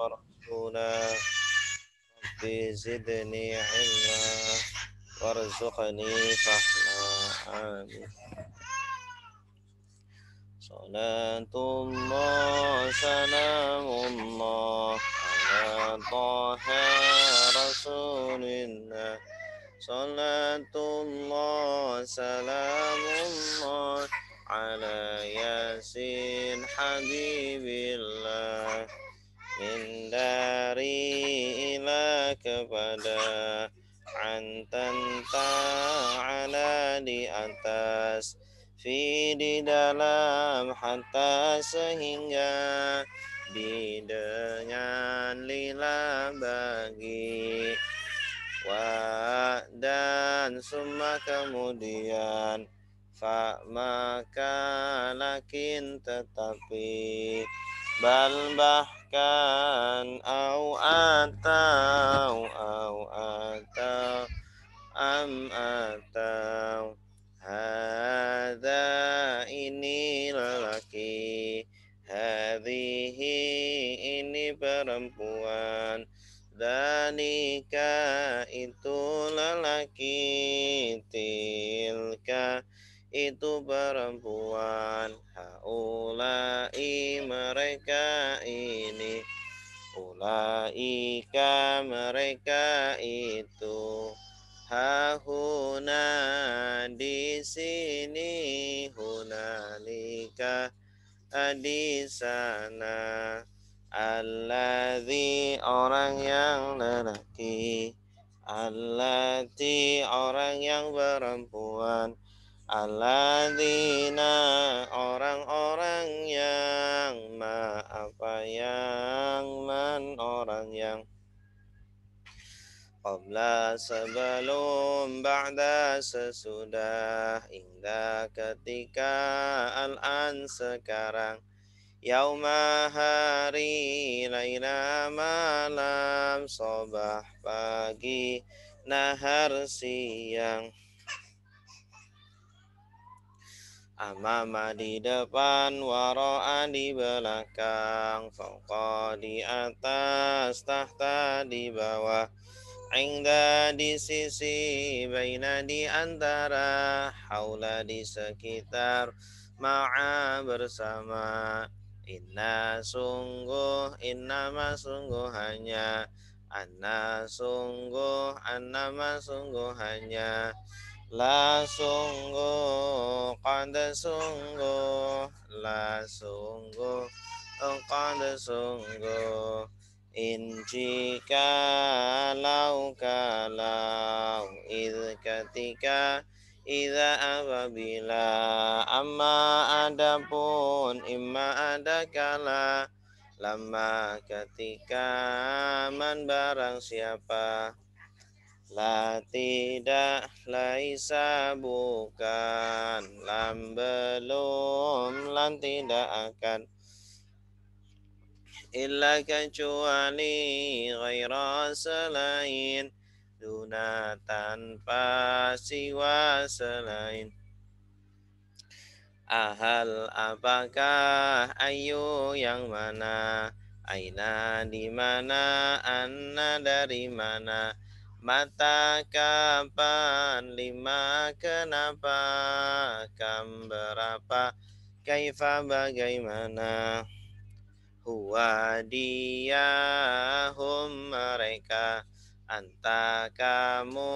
ورسولا رب زدني علما وارزقني فهما آمين. صلاة الله سلام الله على طه رسول الله. صلاة الله سلام الله على ياسين حبيب الله. Min dari ila kepada antanta ala di atas, fi di dalam, hatta sehingga, di dengan, lila bagi, wa dan summa kemudian, fa maka lakin tetapi, bal bahkan, au atau atau, hadza ini lelaki, hadhihi ini perempuan, dzalika itu lelaki, tilka itu perempuan, haulai mereka ini, ulaika mereka itu, hahuna di sini, hunalika di sana, alladzi orang yang lelaki, allati orang yang perempuan, alladzina orang-orang yang, ma apa yang, man orang yang, qabla sebelum, ba'da sesudah, inda ketika, al-an sekarang, yauma hari, laila malam, sobah pagi, nahar siang, amama di depan, waro'a di belakang, fauqa di atas, tahta di bawah, ingda di sisi, baina di antara, haula di sekitar, ma'a bersama, inna sungguh, innama sungguh hanya, anna sungguh, annama sungguh hanya, la sungguh, qad sungguh, la sungguh, qad sungguh, in jika, lau kalau, id ketika, idza apabila, amma adapun, imma ada kala, lama ketika, man barang siapa, la tidak, laisa bukan, lam belum, lan tidak akan, illa kecuali, ghaira selain, duna tanpa, siwa selain, ahal apakah, ayu yang mana, aina di mana, anna dari mana, mata kapan, lima kenapa, kam berapa, kaifa bagaimana, huwa dia, hum mereka, anta kamu,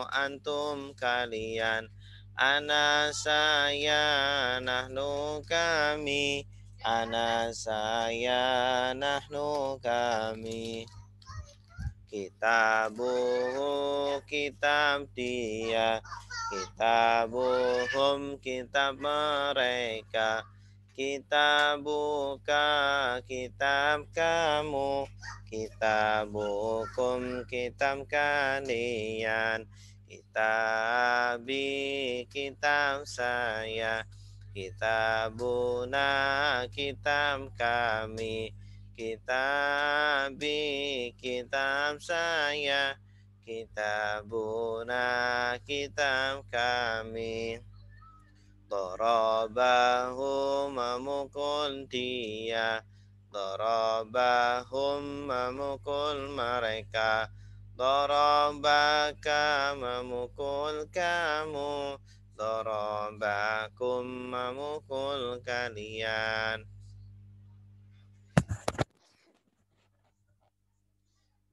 antum kalian, ana saya, nahnu kami, ana saya, nahnu kami, kitabuhu kitab dia, kitabuhum kitab mereka, kitabuka kitab kamu, kitabukum kitab kalian, kitabi kitab saya, kitabuna kitab kami, kitabi kitab saya, kitabuna kitab kami, darabahu memukul dia, Darabahum memukul mereka. Darabaka memukul kamu. Darabakum memukul kalian.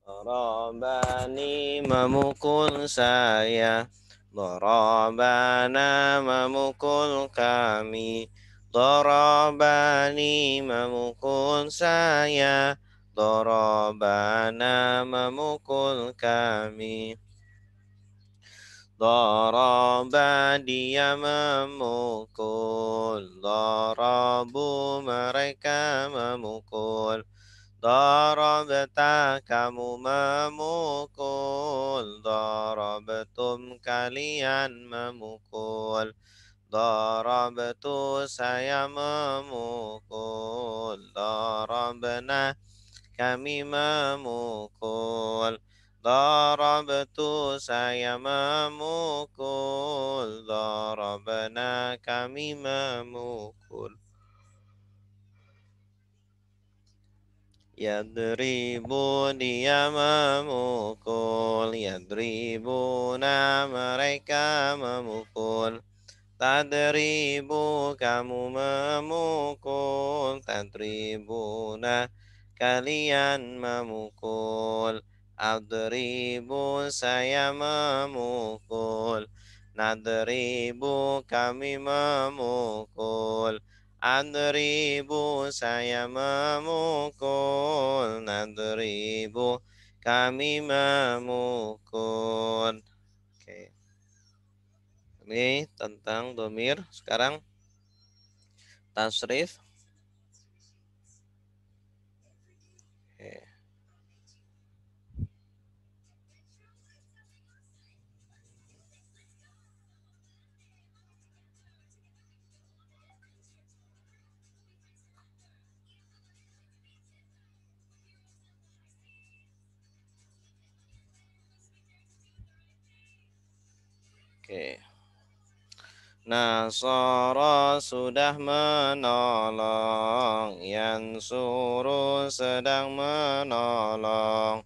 Darabani memukul saya. Darabana memukul kami. Darabani memukul saya. Darabana memukul kami. Daraba dia memukul. Darabu mereka memukul. Darabta kamu memukul. Darabtum kalian memukul. Darabtu saya memukul. Darabna kami memukul. Darabtu saya memukul. Darabna kami memukul. Yadribu dia memukul. Yadribuna mereka memukul. Tadribu kamu memukul. Tadribuna kalian memukul. Adribu saya memukul. Nadribu kami memukul. Adribu saya memukul. Nadribu kami memukul. Oke. Ini tentang domir. Sekarang tasrif. Oke. Oke. Nasara sudah menolong. Yansuru sedang menolong.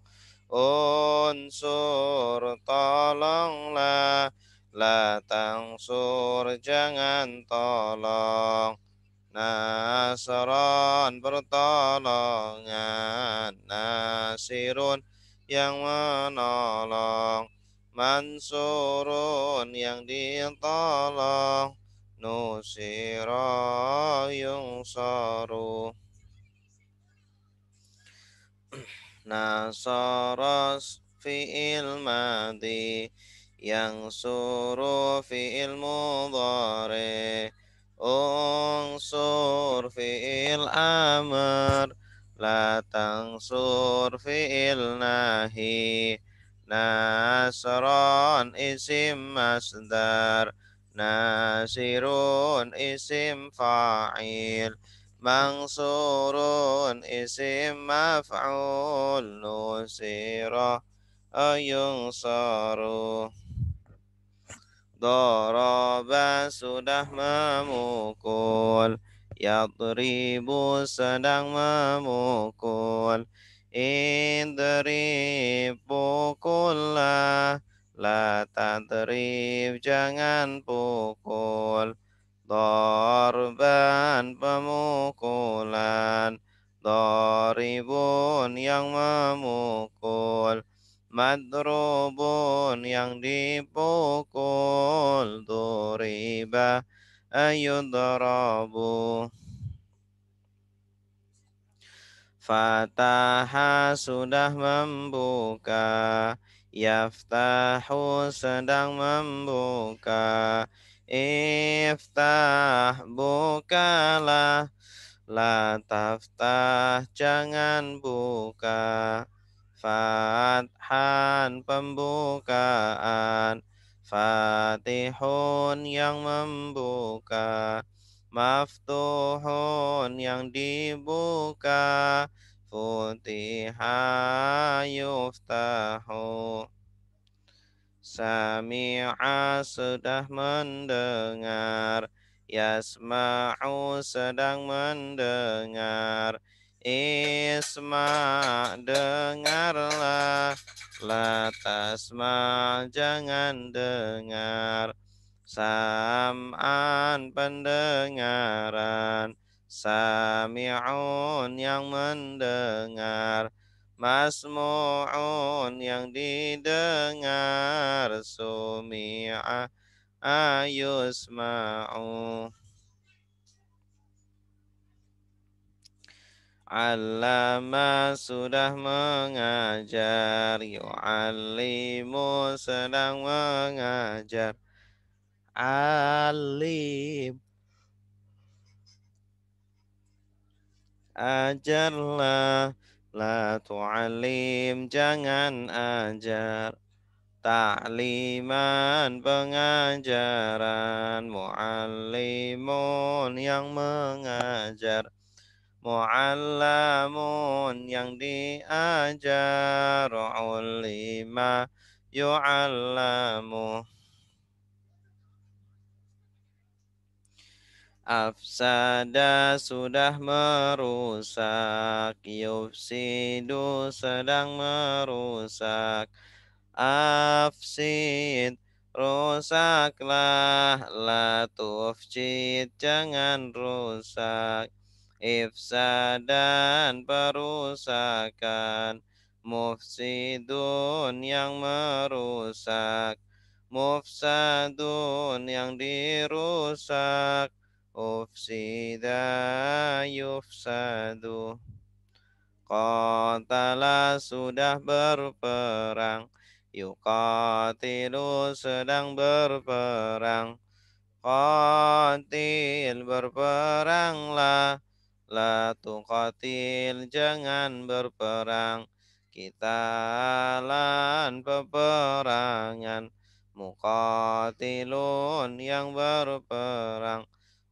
Unsur tolonglah. La tangsur jangan tolong. Nasron pertolongan. Nasirun yang menolong. Mansurun yang ditolong. Nusira yungsaru. Nasaras fi'il madi. Yang suruh fi'il mudhari. Unsur fi'il amr. La tangsur fi'il nahi. Nasron isim masdar. Nasirun isim fa'il. Mangsurun isim maf'ul. Nusira ayungsaru. Daraba sudah memukul. Yadribu sedang memukul. Idrib pukullah. La tadrib jangan pukul. Darban pemukulan. Daribun yang memukul. Madrubun yang dipukul. Duriba ayudrabu. Fataha sudah membuka. Yaftahu sedang membuka. Iftah bukalah. La taftah jangan buka. Fathan pembukaan. Fatihun yang membuka. Maftuhun yang dibuka. Futiha yuftahu. Sami'a sudah mendengar. Yasma'u sedang mendengar. Isma dengarlah, la tasma jangan dengar. Sam'an pendengaran, sami'un yang mendengar, masmu'un yang didengar, sumi'a ayusma'u. Allama sudah mengajar, yu'allimu sedang mengajar. Alim, ajarlah. La tu'alim, jangan ajar. Ta'liman, pengajaran. Mu'allimun, yang mengajar. Mu'allamun, yang diajar. Ulima, yu'allamu. Afsada sudah merusak, yufsidu sedang merusak. Afsid, rusaklah, la tufsid, jangan rusak. Ifsadan, perusakan. Mufsidun, yang merusak. Mufsadun, yang dirusak. Ufsida yufsadu. Qatala sudah berperang. Yuqatilu sedang berperang. Qatil, berperanglah. La tuqatil, jangan berperang. Qitalan, peperangan. Muqatilun, yang berperang.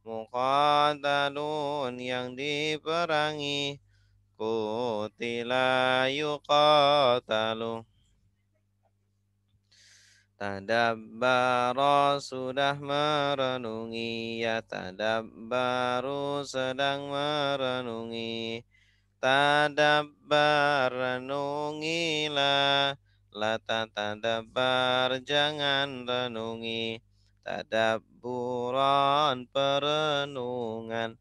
Muqatalun, yang diperangi. Qutila yuqatalu. Tadabbara sudah merenungi, ya tadabbaru sedang merenungi. Tadabbar, renungilah. La tatadabbar, jangan renungi. Tadabburan, perenungan.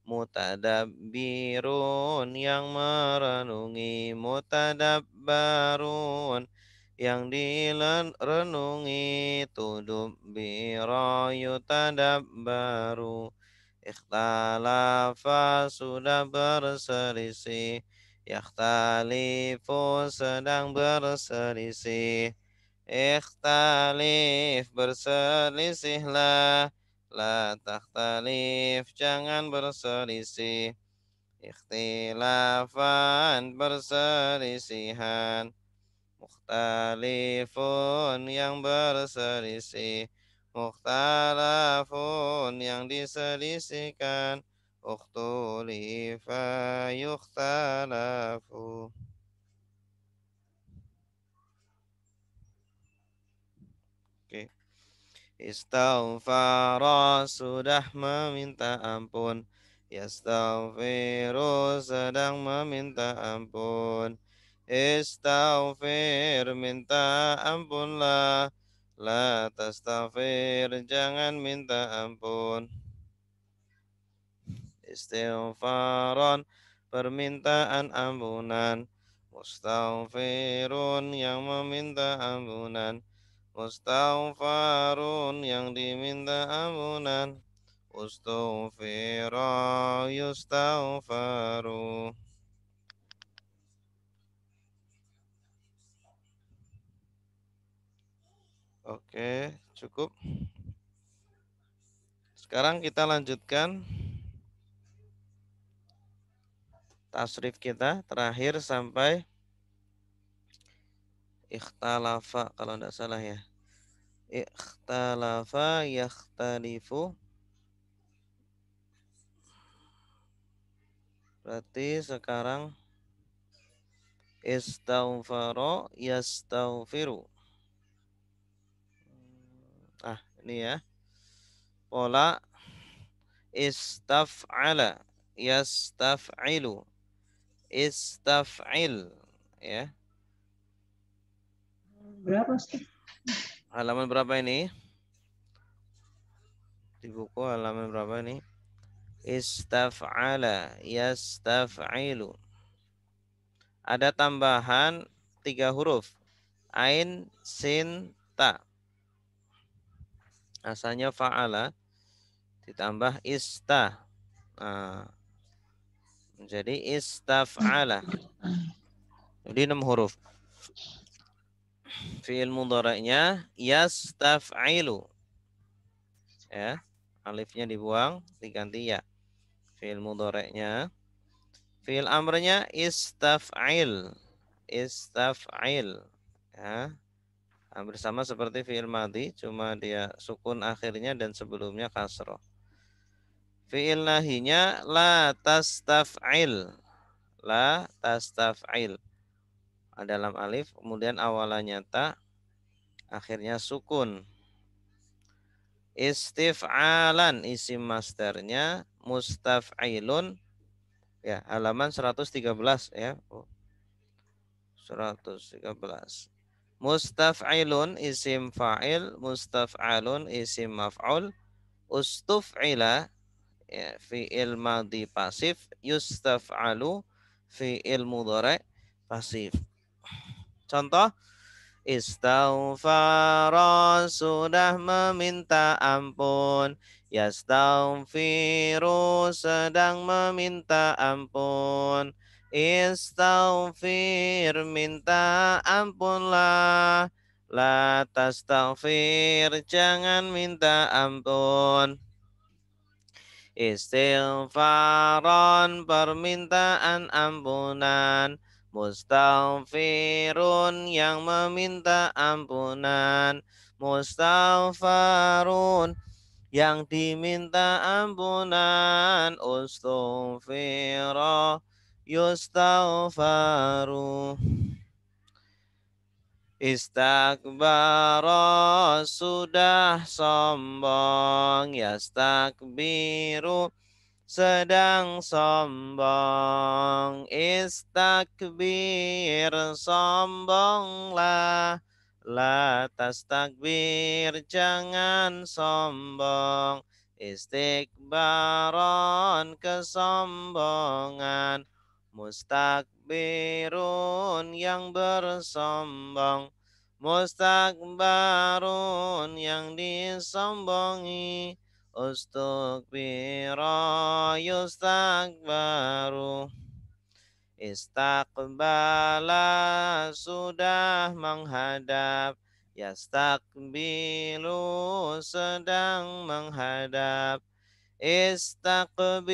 Mutadabbirun, yang merenungi. Mutadabbarun, yang direnungi. Tudubbira yutadabbaru. Ikhtalafa sudah berselisih. Yakhtalifu sedang berselisih. Ikhtalif, berselisihlah. La takhtalif, jangan berselisih. Ikhtilafan, berselisihan. Mukhtalifun, yang berselisih. Mukhtalafun, yang diselisihkan. Ukhtulifa yukhtalafu. Oke. Istaghfara sudah meminta ampun. Yastaghfiru sedang meminta ampun. Istaghfir, minta ampunlah. La tastaghfir, jangan minta ampun. Istighfaran, permintaan ampunan. Mustaghfirun, yang meminta ampunan. Mustaghfarun, yang diminta ampunan. Ustughfira yustaghfaru. Oke, cukup. Sekarang kita lanjutkan tasrif kita terakhir sampai ikhtalafa kalau tidak salah ya. Ikhtalafa yakhtalifu. Berarti sekarang istaghfara yastaghfiru. Ini ya. Pola istaf'ala yastaf'ilu. Istaf'il, ya. Berapa Ustaz? Halaman berapa ini? Di buku halaman berapa ini? Istaf'ala, yastaf'ilu. Ada tambahan 3 huruf. Ain, sin, ta. Asalnya fa'ala ditambah ista. Nah, menjadi istaf'ala. Jadi 6 huruf. Fi'il mudhari'nya yastaf'ilu. Ya, alifnya dibuang, diganti ya. Fi'il mudhari'nya. Fi'il amrnya istaf'il. Istaf'il. Ya, hampir sama seperti fi'il madhi, cuma dia sukun akhirnya dan sebelumnya kasroh. Fi'il nahinya la tastaf'il. La tastaf'il. Dalam alif, kemudian awalannya ta, akhirnya sukun. Istif'alan, isim masternya mustaf'ilun. Ya, halaman 113 ya. 113. Mustaf'ilun isim fa'il, mustaf'alun isim maf'ul, ustuf'ila ya, fi'il madhi pasif, yustaf'alu fi'il mudhari' pasif. Contoh, istaghfara sudah meminta ampun. Yastaghfiru sedang meminta ampun. Istaghfir minta ampunlah. La tastaghfir jangan minta ampun. Istighfaran permintaan ampunan. Mustaghfirun yang meminta ampunan. Mustaghfarun yang diminta ampunan. Ustughfira yustaghfaru. Istakbara sudah sombong. Yastakbiru sedang sombong. Istakbir sombonglah. La tastakbir jangan sombong. Istikbaron kesombongan. Mustakbirun yang bersombong. Mustakbarun yang disombongi. Ustukbira yustakbaru. Istakbala sudah menghadap. Yastakbilu sedang menghadap. Istakbil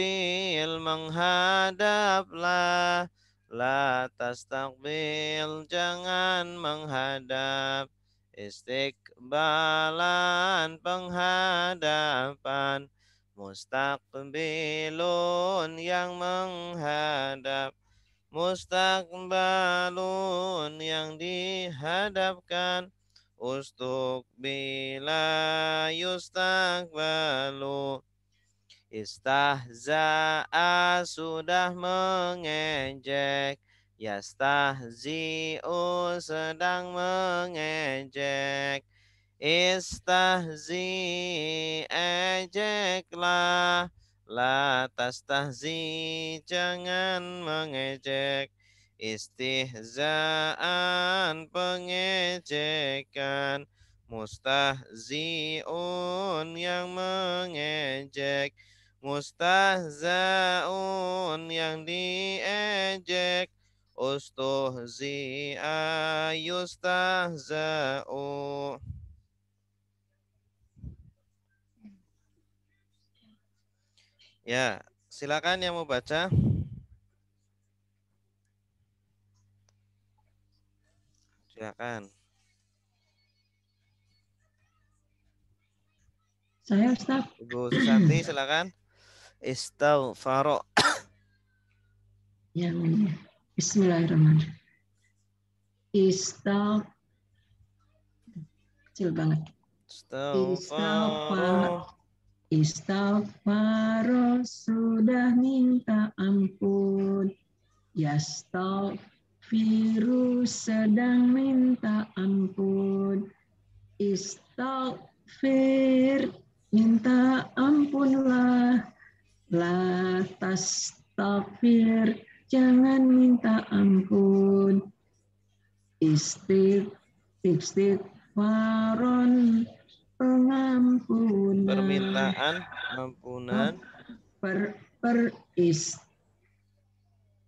menghadaplah. La tastakbil jangan menghadap. Istiqbalan penghadapan. Mustaqbilun yang menghadap. Mustaqbalun yang dihadapkan. Ustuqbila yustaqbalu. Istahza'a sudah mengejek. Yastahzi'u sedang mengejek. Istahzi ejeklah. La tastahzi jangan mengejek. Istihzaan pengejekan. Mustahzi'un yang mengejek. Mustahzaun yang diejek. Ustuhzi'a yustahza'u. Ya, silakan yang mau baca. Silakan. Saya Ustaz. Ibu Susanti silakan. Istaghfaro. Yang ini. Bismillahirrahmanirrahim. Kecil banget. Istaghfaro. Istighfar sudah minta ampun. Yastaghfiru sedang minta ampun. Istaghfir minta ampunlah. La tastaghfir jangan minta ampun. Istighfaron pengampunan. Permintaan Oh, ampunan.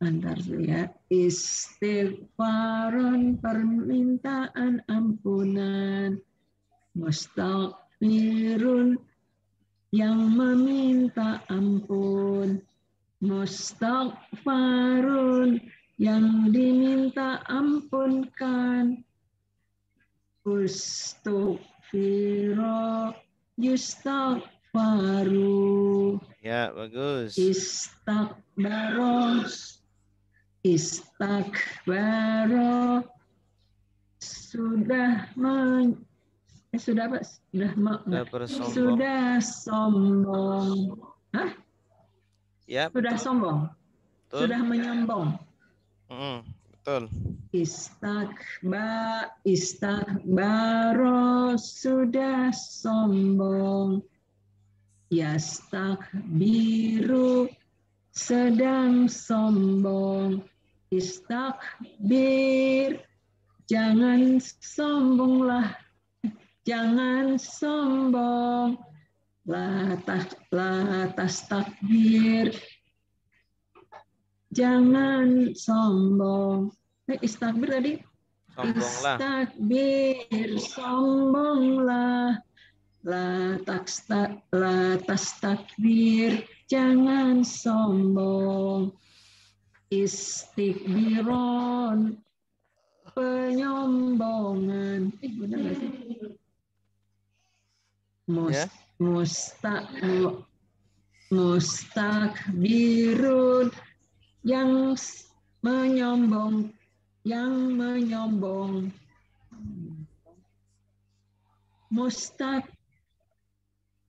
Antar ya. Istighfaron permintaan ampunan. Mustaghfirun yang meminta ampun. Mustaghfarun yang diminta ampunkan. Ustughfiro yustaghfaru. Ya, bagus. Istakbaro sudah apa? Sudah bersombong. Sudah sombong. Hah? Ya, Sudah betul. sombong. Betul. Sudah menyombong. Betul. Istakbaro sudah sombong. Yastakbiru sedang sombong. Istakbir jangan sombonglah. Jangan sombong. La tastakbir. Jangan sombong. Istakbir tadi. Sombonglah. Istakbir sombonglah. La tastakbir jangan sombong. Istikbiron penyombongan. Benar nggak sih? Ya. Mustakbirun yang menyombong.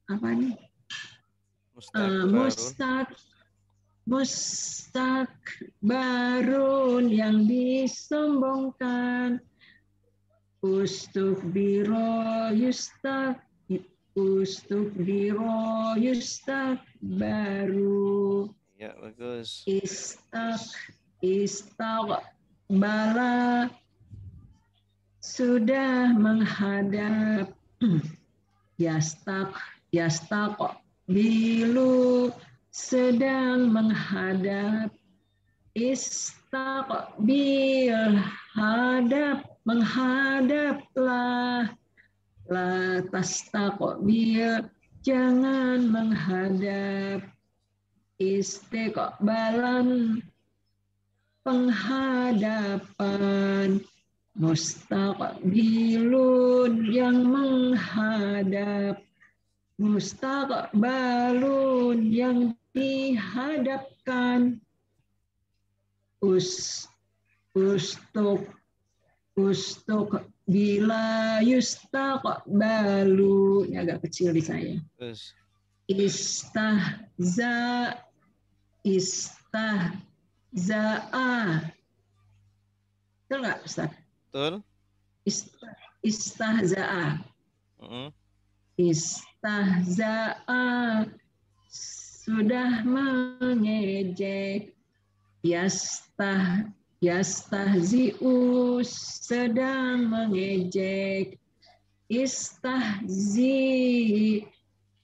Apa nih? Mustakbarun yang disombongkan. Ustukbiro yustakbaru. Ya, bagus. Istakbala sudah menghadap. Yastakbilu sedang menghadap. Istakbil menghadaplah. La tastakbil jangan menghadap. Istiqbalan penghadapan. Mustaqbilun yang menghadap. Mustaqbalun yang dihadapkan. Ustuk bila yustaqbalu. Ini agak kecil di saya. Istahza'a. Betul nggak, Ustaz? Betul. Istahza'a. Istahza'a sudah mengejek. Yastahzi'u sedang mengejek. Istahzi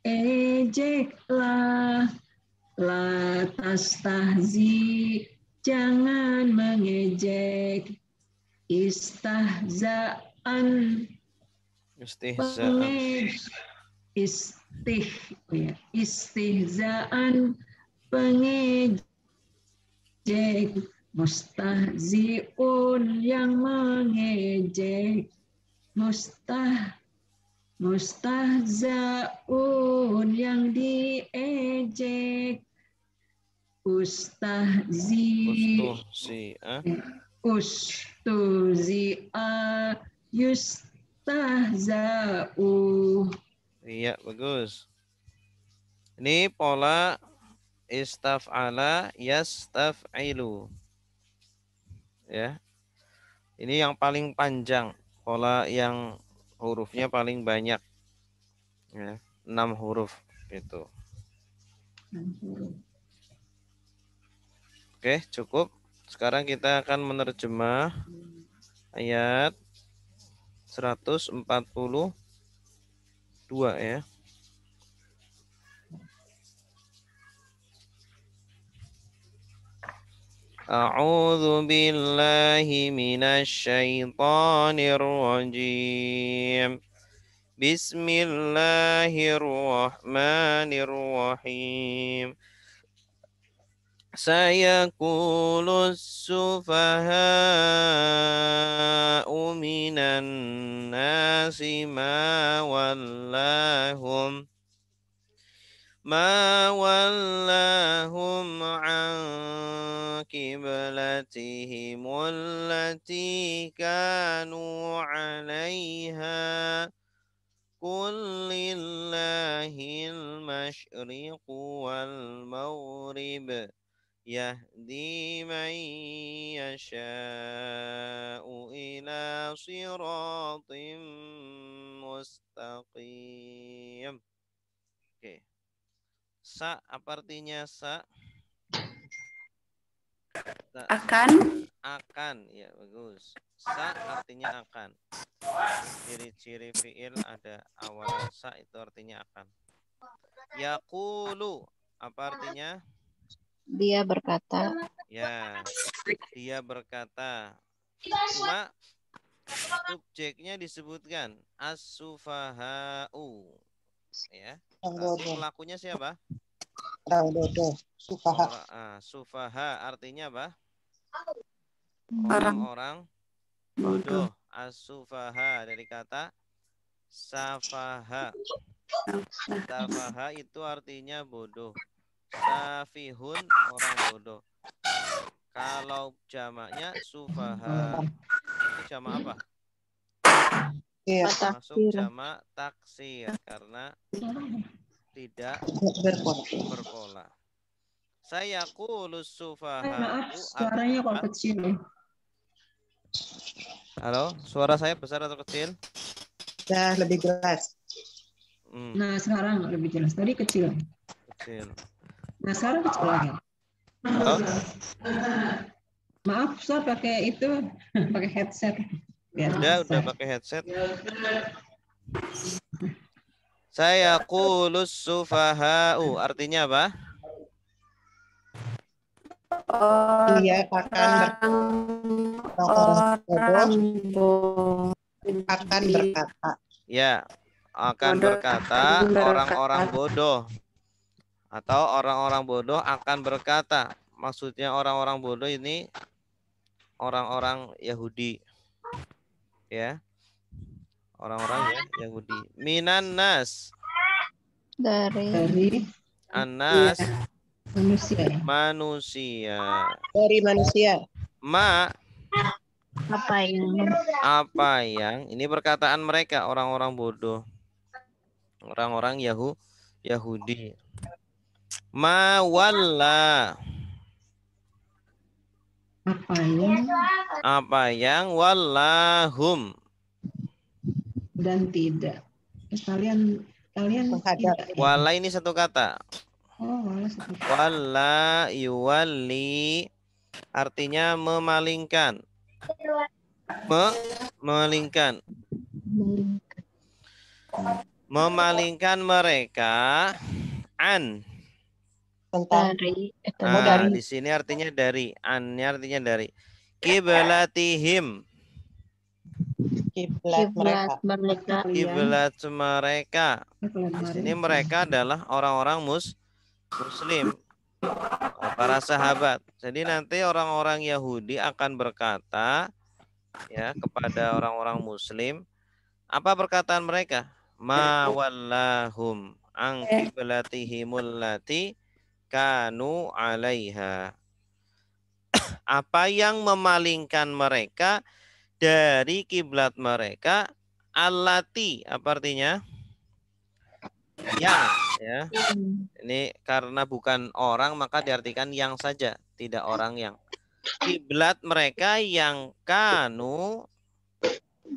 ejeklah. La tastahzi jangan mengejek. Istihzaan pengejek. Mustahziun yang mengejek. Mustahzaun yang diejek. Ustuzi'a yustahza'u. Iya, bagus. Ini pola istaf'ala yastaf'ilu. ya. Ini yang paling panjang, pola yang hurufnya paling banyak, ya, 6 huruf gitu. Oke, cukup. Sekarang kita akan menerjemah ayat 142 ya. A'udzu billahi minasy syaithanir rajim. Bismillahirrahmanirrahim. Sayaqulu as-sufaha'u minan nasi ma wallahum an qiblatihim allati kanu 'alaiha qul lillahil masyriqu wal maghrib yahdi man yasha'u ila siratim mustaqim. Oke. Sa apa artinya sa? Akan. Akan, ya bagus. Sa artinya akan. Ciri-ciri fiil ada awalan sa itu artinya akan. Yaqulu apa artinya? Dia berkata. Ya, dia berkata. Cuma subjeknya disebutkan as-sufaha'u. Ya. Lalu pelakunya siapa? Orang bodoh, sufaha. Sufaha artinya apa? Orang Orang-orang bodoh. As-sufaha dari kata safaha. Safaha itu artinya bodoh. Safihun orang bodoh. Kalau jamaknya sufaha itu jamak apa? Masuk jamak taksir karena tidak berpola. Saya kulus sufaha. Maaf, suaranya kok kecil. Halo, suara saya besar atau kecil? Sudah lebih jelas. Nah, sekarang lebih jelas. Tadi kecil. Kecil. Nah, sekarang kecil lagi. Halo? Maaf, saya pakai itu, pakai headset. Udah pakai headset. Saya kulus sufaha'u artinya apa? Dia akan berkata. Ya, akan berkata orang-orang bodoh. Atau orang-orang bodoh akan berkata. Maksudnya orang-orang bodoh ini orang-orang Yahudi. Ya. Orang-orang Yahudi. Minan nas. Dari Anas. Manusia. Dari manusia. apa yang ini perkataan mereka orang-orang bodoh. Orang-orang Yahudi. Ma walla. Apa yang wallahum. Dan tidak. Kalian tidak. Walla ini satu kata. Satu kata. Walla yuwalli artinya memalingkan. Memalingkan mereka dari di sini artinya dari, annya artinya dari. Kiblatihim. Kiblat mereka. Kiblat mereka. Di sini mereka adalah orang-orang Muslim, para sahabat. Jadi nanti orang-orang Yahudi akan berkata ya kepada orang-orang Muslim, apa perkataan mereka? Ma wallahum an qiblatihimul lati kanu 'alaiha. Apa yang memalingkan mereka dari kiblat mereka allati, apa artinya? Yang, ya. Ini karena bukan orang maka diartikan yang saja, tidak orang yang. kiblat mereka yang kanu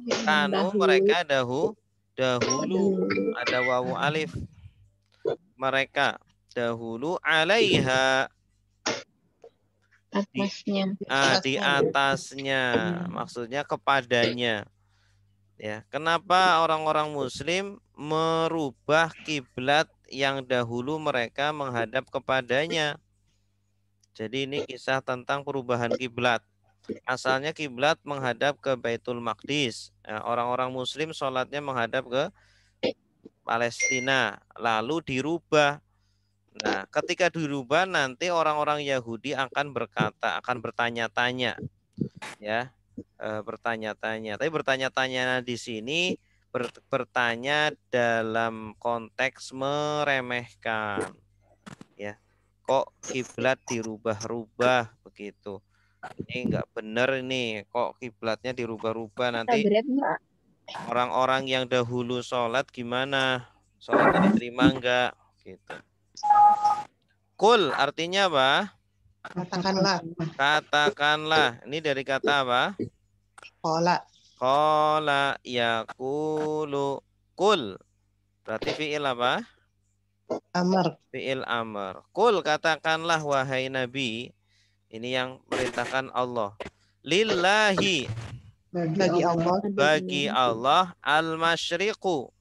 Dahulu. mereka dahulu ada wawu alif. Mereka dahulu alaiha Atasnya. di atasnya, maksudnya kepadanya. Ya, kenapa orang-orang muslim merubah kiblat yang dahulu mereka menghadap kepadanya? Jadi ini kisah tentang perubahan kiblat. Asalnya kiblat menghadap ke Baitul Maqdis. Ya, orang-orang muslim sholatnya menghadap ke Palestina, lalu dirubah. Nah, ketika dirubah nanti orang-orang Yahudi akan bertanya-tanya, ya, bertanya-tanya. Tapi bertanya-tanya di sini bertanya dalam konteks meremehkan, ya. Kok kiblat dirubah-rubah begitu? Ini enggak benar ini. Kok kiblatnya dirubah-rubah, nanti orang-orang yang dahulu sholat gimana? Sholatnya diterima enggak? Gitu. Kul artinya apa? Katakanlah. Katakanlah. Ini dari kata apa? Kola. Qala yaqulu. Kul berarti fi'il apa? Amar. Fi'il amr. Kul katakanlah wahai Nabi. Ini yang perintahkan Allah. Lillahi. Bagi Allah al-masyriqu.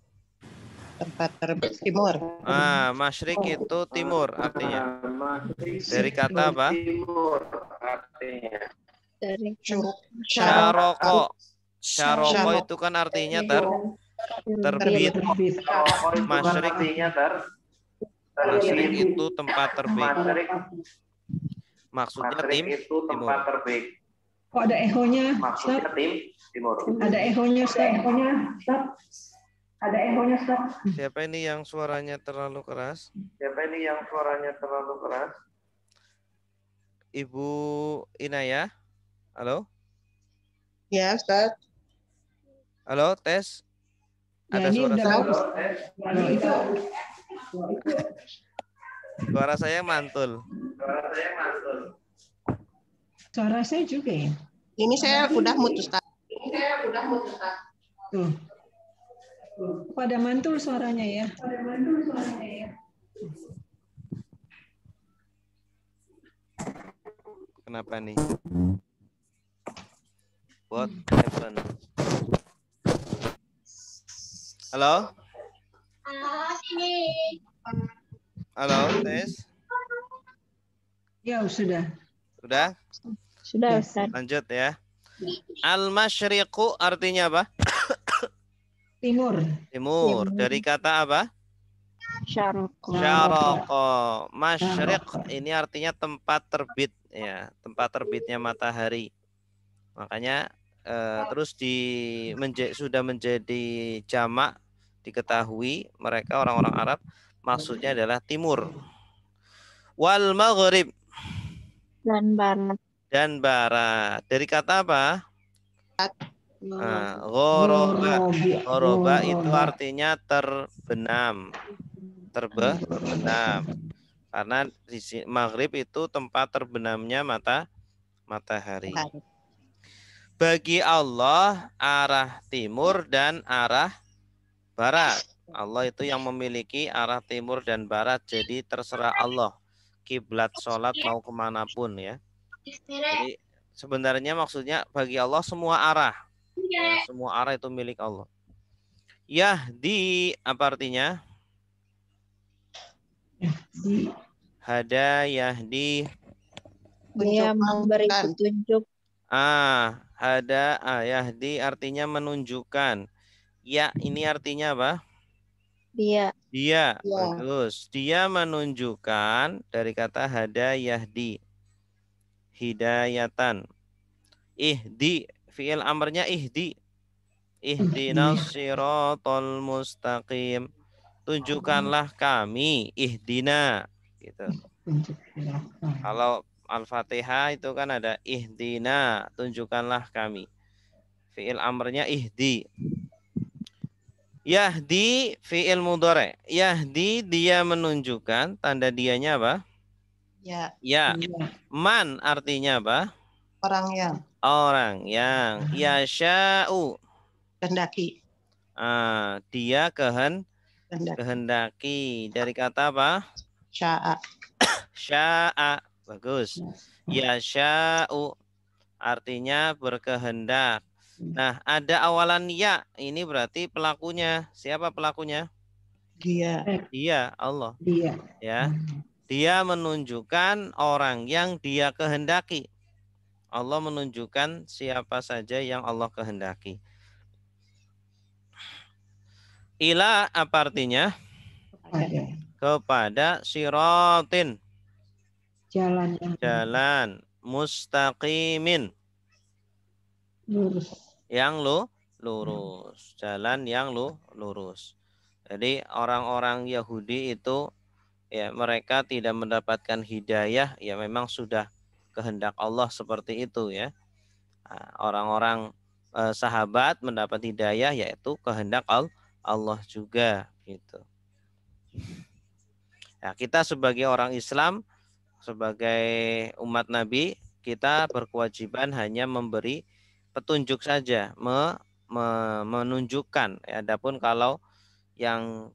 Tempat timur. Masyriq itu timur artinya. Dari kata apa? Dari Syaroko. Syaroko itu kan artinya terbit. Masyriq itu tempat terbit. Maksudnya timur. Kok ada ehonya? Stop. Ada ehonya, stop. Ada ehonya, stop. Siapa ini yang suaranya terlalu keras? Ibu Inaya? Halo? Ya, Ustaz. Halo, tes. Ya, Ada ini suara udah saya? bagus. Itu. Suara saya mantul. Suara saya juga ya. Ini saya udah mutus, Ustaz. Tuh. Pada mantul suaranya ya. Kenapa nih? What happened? Halo? Halo, tes. Ya, sudah. Sudah? Sudah, Ustaz. Lanjut ya. Al-masyriqu artinya apa? Timur. Timur. Dari kata apa? Syaroko. Masyriq ini artinya tempat terbit ya, tempat terbitnya matahari. Makanya terus sudah menjadi jamak, diketahui mereka orang-orang Arab maksudnya adalah timur. Wal maghrib dan barat. Dari kata apa? Ghoroba itu artinya terbenam. Karena di maghrib itu tempat terbenamnya matahari. Bagi Allah arah timur dan arah barat. Allah itu yang memiliki arah timur dan barat. Jadi terserah Allah kiblat sholat mau kemanapun ya. Jadi sebenarnya maksudnya bagi Allah semua arah. Ya, semua arah itu milik Allah. Yahdi apa artinya? Hada yahdi. Dia memberi petunjuk. Hada yahdi artinya menunjukkan. Ya, ini artinya apa? Dia. Bagus. Dia menunjukkan dari kata hada yahdi. Hidayatan. Ihdi, fi'il amrnya ihdi. Ihdinas siratal mustaqim. Tunjukkanlah kami, ihdina gitu. Kalau Al-Fatihah itu kan ada ihdina, tunjukkanlah kami. Fi'il amrnya ihdi. Yahdi fi'il mudhari. Yahdi dia menunjukkan, tanda dianya apa? Ya. Man artinya apa? Orang yang. Orang yang. Yasha'u. Kehendaki. Dia Kehendaki. kehendaki. Dari kata apa? Sya'a. Sya'a. Bagus. Yasha'u. Artinya berkehendak. Nah, ada awalan ya. Ini berarti pelakunya. Siapa pelakunya? Dia. Dia, Allah. Dia. Ya. Dia menunjukkan orang yang dia kehendaki. Allah menunjukkan siapa saja yang Allah kehendaki. Ila apa artinya? Kepada siratin. Jalan Jalan mustaqimin. lurus. Yang lurus. Jalan yang lurus. Jadi orang-orang Yahudi itu ya mereka tidak mendapatkan hidayah, ya memang sudah kehendak Allah seperti itu ya. Orang-orang sahabat mendapat hidayah yaitu kehendak Allah juga gitu. Nah, kita sebagai orang Islam, sebagai umat Nabi, kita berkewajiban hanya memberi petunjuk saja, menunjukkan. Adapun kalau yang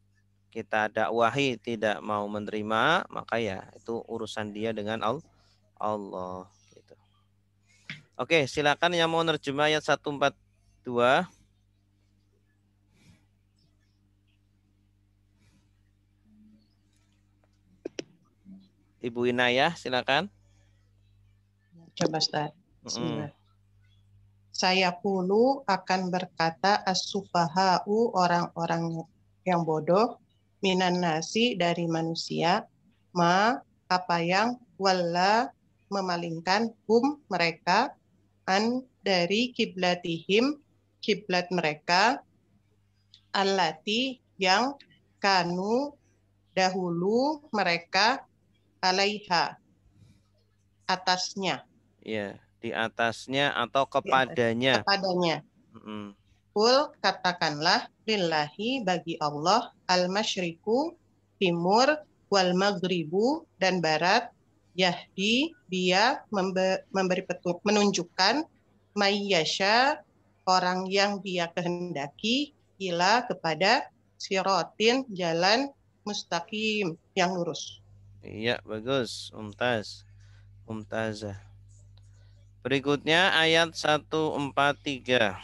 kita dakwahi tidak mau menerima, maka ya itu urusan dia dengan Allah. Gitu. Oke, silakan yang mau nerjemah ayat 142. Ibu Inayah, silakan. Coba Ustaz. Saya pulu akan berkata as-sufaha'u, orang-orang yang bodoh, minan nasi, dari manusia, apa yang walla, memalingkan, mereka, dari kiblatihim, kiblat mereka, allati, yang kanu, dahulu mereka, alaiha, atasnya. Ya, di atasnya atau kepadanya. Kepadanya. Kul, katakanlah, lillahi, bagi Allah, al-masyriku, timur, wal maghribu, dan barat, yahdi, dia memberi petunjuk, menunjukkan, mayyasha, orang yang dia kehendaki, ila, kepada, sirotin, jalan, mustaqim, yang lurus. Iya, bagus. Mumtazah. Berikutnya ayat 143.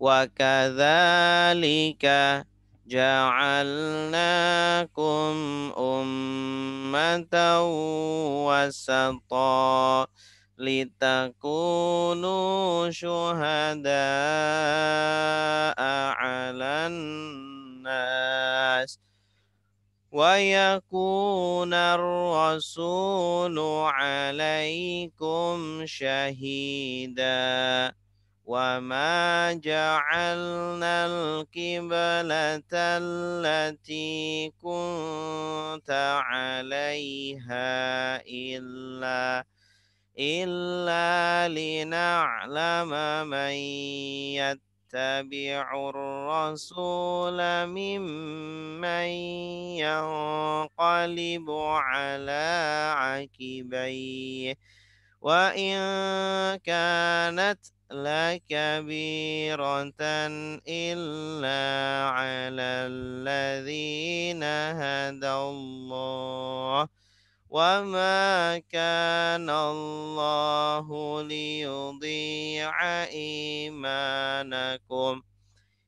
Wa kadzalika ja'alnakum ummatan wasata litakunu syuhada'a 'alan nas wa yakuna ar-rasulu 'alaikum syahida wa ma ja'alna al-qiblata allati kunta 'alaiha illa lina'lama man yattabi'ur rasula mimman yanqalibu 'ala 'aqibayhi wa in kanat lakabiratan illa 'alal ladzina hadallah wa ma kana Allahu liyudhi'a imanakum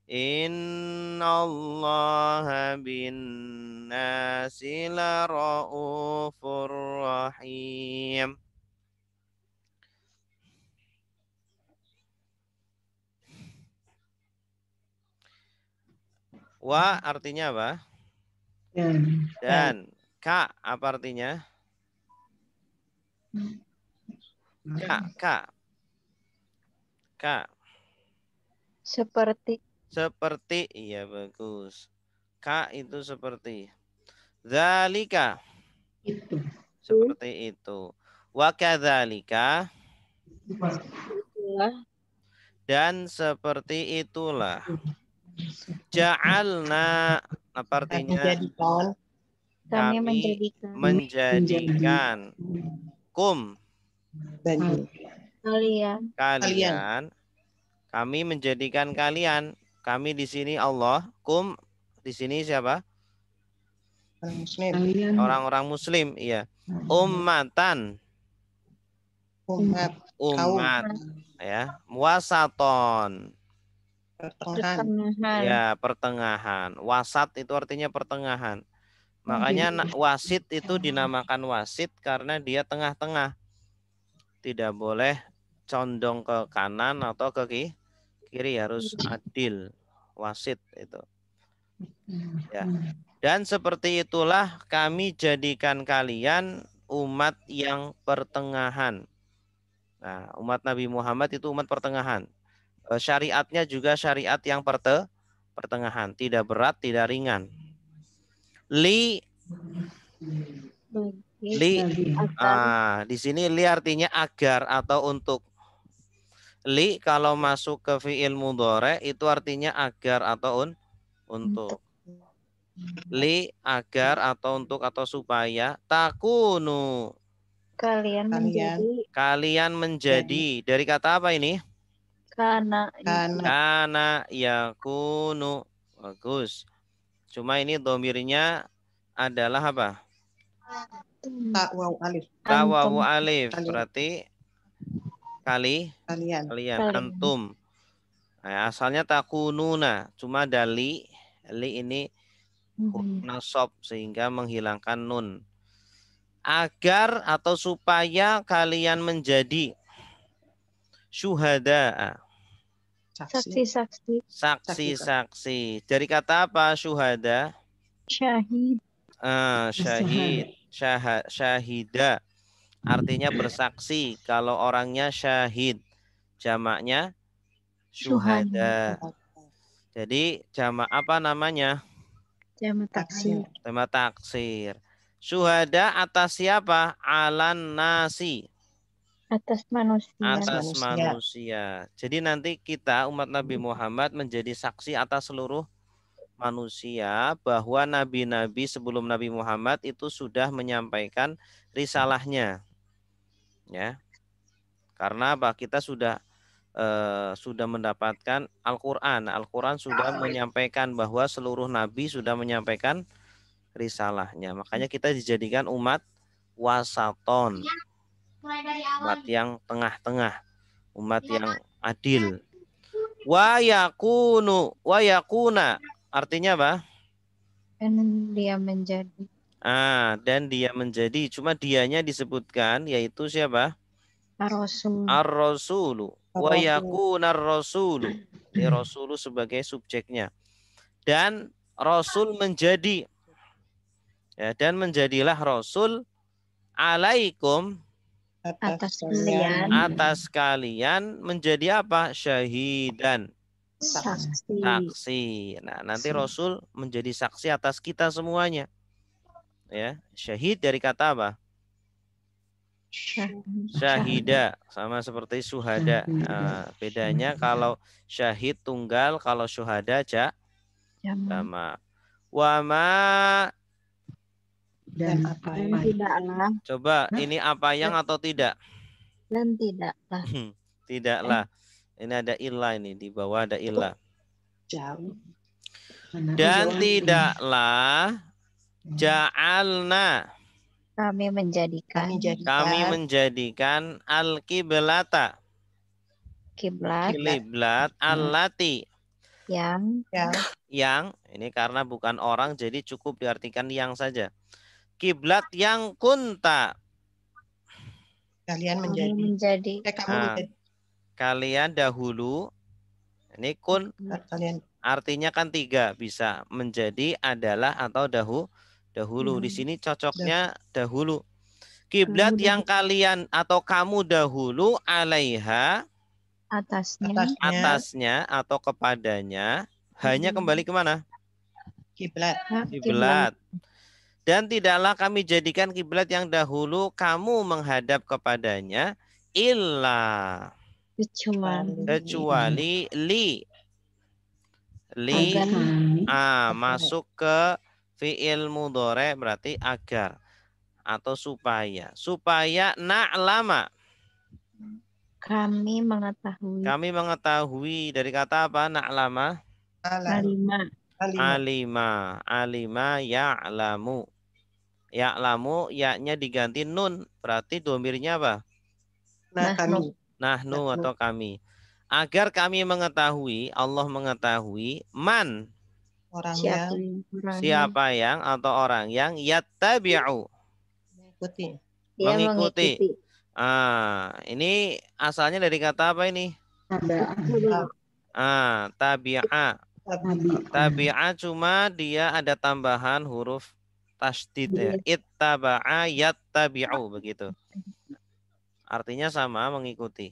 innallaha bin-nasi laraufur rahim. Wa artinya apa? Dan. Ka apa artinya? Ka. Seperti. Seperti, iya bagus. Ka itu seperti. Zalika. Itu. Seperti itu. Wa kadzalika. Dan seperti itulah. Ja'alna apa artinya? Kami kami menjadikan menjadikan kum kalian kami menjadikan kalian. Kami di sini Allah, kum di sini siapa? Orang-orang muslim, iya. Ummatan, umat, ya. Wasaton, pertengahan. ya, pertengahan. Wasat itu artinya pertengahan. Makanya wasit itu dinamakan wasit karena dia tengah-tengah. Tidak boleh condong ke kanan atau ke kiri, harus adil. Wasit itu. Ya. Dan seperti itulah kami jadikan kalian umat yang pertengahan. Nah, umat Nabi Muhammad itu umat pertengahan. Syariatnya juga syariat yang pertengahan, tidak berat, tidak ringan. Li di sini li artinya agar atau untuk. Li kalau masuk ke fi'il mudhari itu artinya agar atau untuk. Li agar atau untuk atau supaya. Takunu kalian menjadi. Dari kata apa ini? Kana yakunu. Bagus. Cuma ini domirnya adalah apa? Ta wawu alif. Berarti kalian antum. Nah, asalnya takununa, cuma li ini nasab sehingga menghilangkan nun. Agar atau supaya kalian menjadi syuhada. Saksi-saksi. Dari kata apa syuhada? Syahid. Syahida. Artinya bersaksi. Kalau orangnya syahid. Jamaknya syuhada. Jadi jamak apa namanya? Jamak taksir. Syuhada atas siapa? Alan nasi. Atas manusia. Jadi nanti kita umat Nabi Muhammad menjadi saksi atas seluruh manusia bahwa nabi-nabi sebelum Nabi Muhammad itu sudah menyampaikan risalahnya. Ya. Karena apa? Kita sudah mendapatkan Al-Qur'an. Al-Qur'an sudah menyampaikan bahwa seluruh nabi sudah menyampaikan risalahnya. Makanya kita dijadikan umat wasaton. Umat yang tengah-tengah, umat yang adil. Wa yakuna artinya apa? Dan dia menjadi. Dan dia menjadi. Cuma dianya disebutkan yaitu siapa? Ar-Rasulu. Wa yakuna ar-Rasulu. Ini Rasulu sebagai subjeknya. Dan Rasul menjadi. Ya, dan menjadilah Rasul alaikum atas kalian menjadi apa? Syahidan. Saksi. Nah, nanti Rasul menjadi saksi atas kita semuanya. Ya, syahid dari kata apa? Syahida, sama seperti syuhada. Bedanya kalau syahid tunggal, kalau syuhada jamak. Wama dan apa yang tidaklah. Coba ini apa yang atau tidak? Dan tidaklah. Tidaklah. Ini ada ilah ini di bawah ada ilah. jauh. Dan tidaklah ja'alna Kami menjadikan al-kiblata kiblat allati yang ini karena bukan orang jadi cukup diartikan yang saja. Kiblat yang kunta kalian menjadi. Kalian dahulu. Ini kun artinya kan tiga, bisa menjadi, adalah atau dahulu. Di sini cocoknya dahulu. Kiblat yang kalian atau kamu dahulu alaiha atasnya atau kepadanya hanya kembali kemana? Kiblat. Dan tidaklah kami jadikan kiblat yang dahulu kamu menghadap kepadanya illa kecuali li masuk ke Fi'il mudhari berarti agar atau supaya. Supaya na'lama. Kami mengetahui. Kami mengetahui dari kata apa? Na'lama. Alima. Alima ya'lamu. Ya'lamu ya-nya diganti nun. Berarti domirnya apa? Nahnu atau kami. Agar kami mengetahui, Allah mengetahui man. Siapa yang atau orang yang yattabi'u. Mengikuti. Ini asalnya dari kata apa ini? Tabi'a. Tabi'a cuma dia ada tambahan huruf tasdid ya. Ittaba'a yattabi'u begitu. Artinya sama, mengikuti.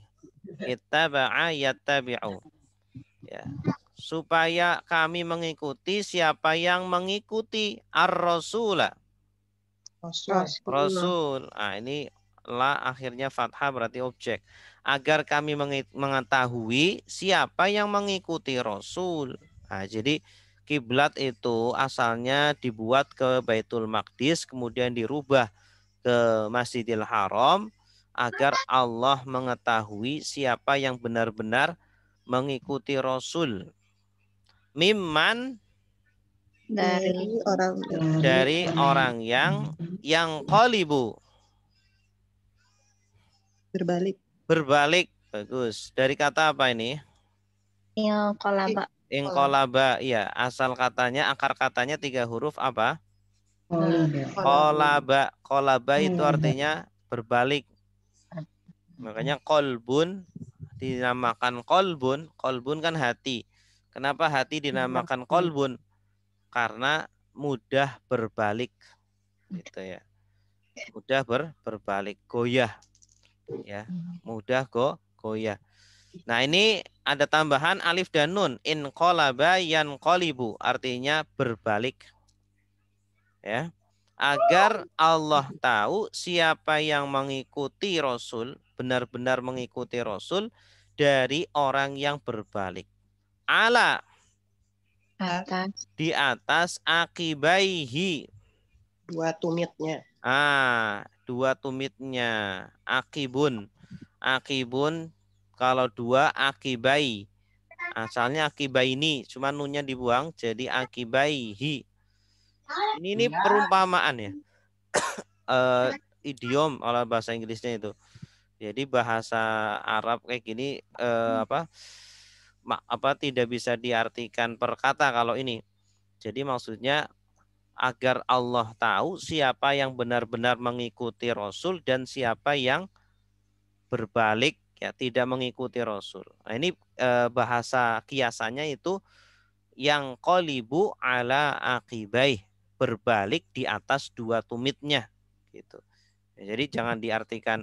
Ittaba'a yattabi'u. Ya. Supaya kami mengikuti siapa yang mengikuti ar-rasula. Rasul. Ini la akhirnya fathah berarti objek. Agar kami mengetahui siapa yang mengikuti Rasul. Jadi kiblat itu asalnya dibuat ke Baitul Maqdis kemudian dirubah ke Masjidil Haram agar Allah mengetahui siapa yang benar-benar mengikuti Rasul. Mimman dari orang yang qalibu berbalik. Bagus. Dari kata apa ini? Inqalaba. Ya, asal katanya, akar katanya 3 huruf apa? Qalaba. Qalaba itu artinya berbalik. Makanya kolbun dinamakan kolbun. Kolbun kan hati. Kenapa hati dinamakan kolbun? Karena mudah berbalik. Gitu ya. Mudah berbalik, goyah. Ya, mudah goyah. Nah, ini ada tambahan alif dan nun. Inqalaba yanqalibu artinya berbalik. Ya. Agar Allah tahu siapa yang mengikuti Rasul, benar-benar mengikuti Rasul dari orang yang berbalik. Ala di atas akibaihi. 2 tumitnya. 2 tumitnya. Akibun. Akibun kalau 2 akibai. Asalnya akibaini, cuma nunnya dibuang jadi akibaihi. Ini perumpamaan ya. Idiom oleh bahasa Inggrisnya itu. Jadi bahasa Arab kayak gini tidak bisa diartikan per kata kalau ini. Jadi maksudnya agar Allah tahu siapa yang benar-benar mengikuti Rasul dan siapa yang berbalik ya tidak mengikuti Rasul. Nah, ini bahasa kiasannya itu yang qalibu ala aqibai, berbalik di atas 2 tumitnya gitu. Ya, jadi jangan diartikan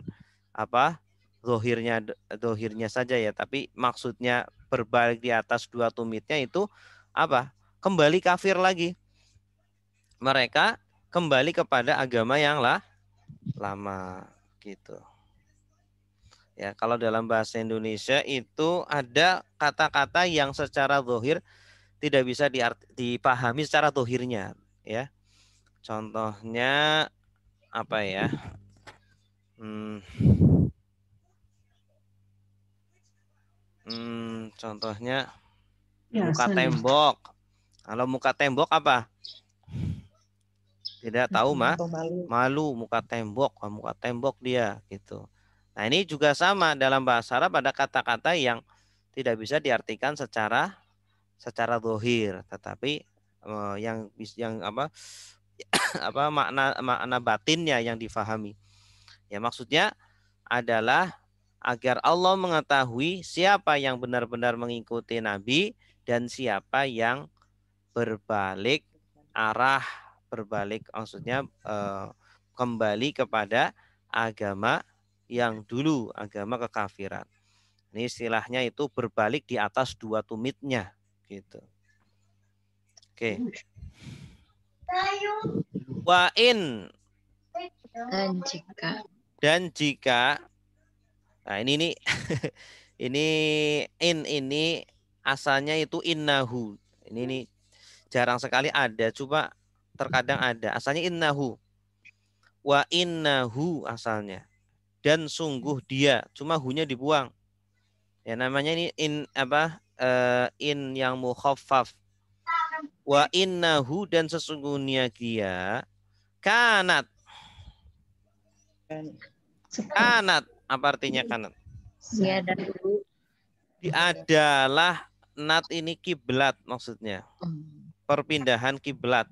zohirnya saja ya, tapi maksudnya berbalik di atas 2 tumitnya itu kembali kafir lagi. Mereka kembali kepada agama yang lama gitu. Ya, kalau dalam bahasa Indonesia itu ada kata-kata yang secara zahir tidak bisa dipahami secara zahirnya, ya. Contohnya apa ya? Contohnya muka tembok. Kalau muka tembok apa? Tidak tahu malu muka tembok dia gitu. Nah, ini juga sama dalam bahasa Arab ada kata-kata yang tidak bisa diartikan secara zahir, tetapi yang makna batinnya yang difahami. Ya, maksudnya adalah agar Allah mengetahui siapa yang benar-benar mengikuti Nabi dan siapa yang berbalik arah, maksudnya kembali kepada agama yang dulu, agama kekafiran. Ini istilahnya itu berbalik di atas 2 tumitnya gitu. Oke. Wa in dan jika. Nah, ini nih ini asalnya itu innahu. Ini jarang sekali ada, coba terkadang ada. Asalnya innahu. Wa innahu asalnya. Dan sungguh dia, cuma hunya dibuang. Ya namanya ini in yang mukhaffaf. Wa innahu dan sesungguhnya dia kanat. Kanat apa artinya kanat? Dia dahulu. Adalah nat ini kiblat maksudnya. Perpindahan kiblat.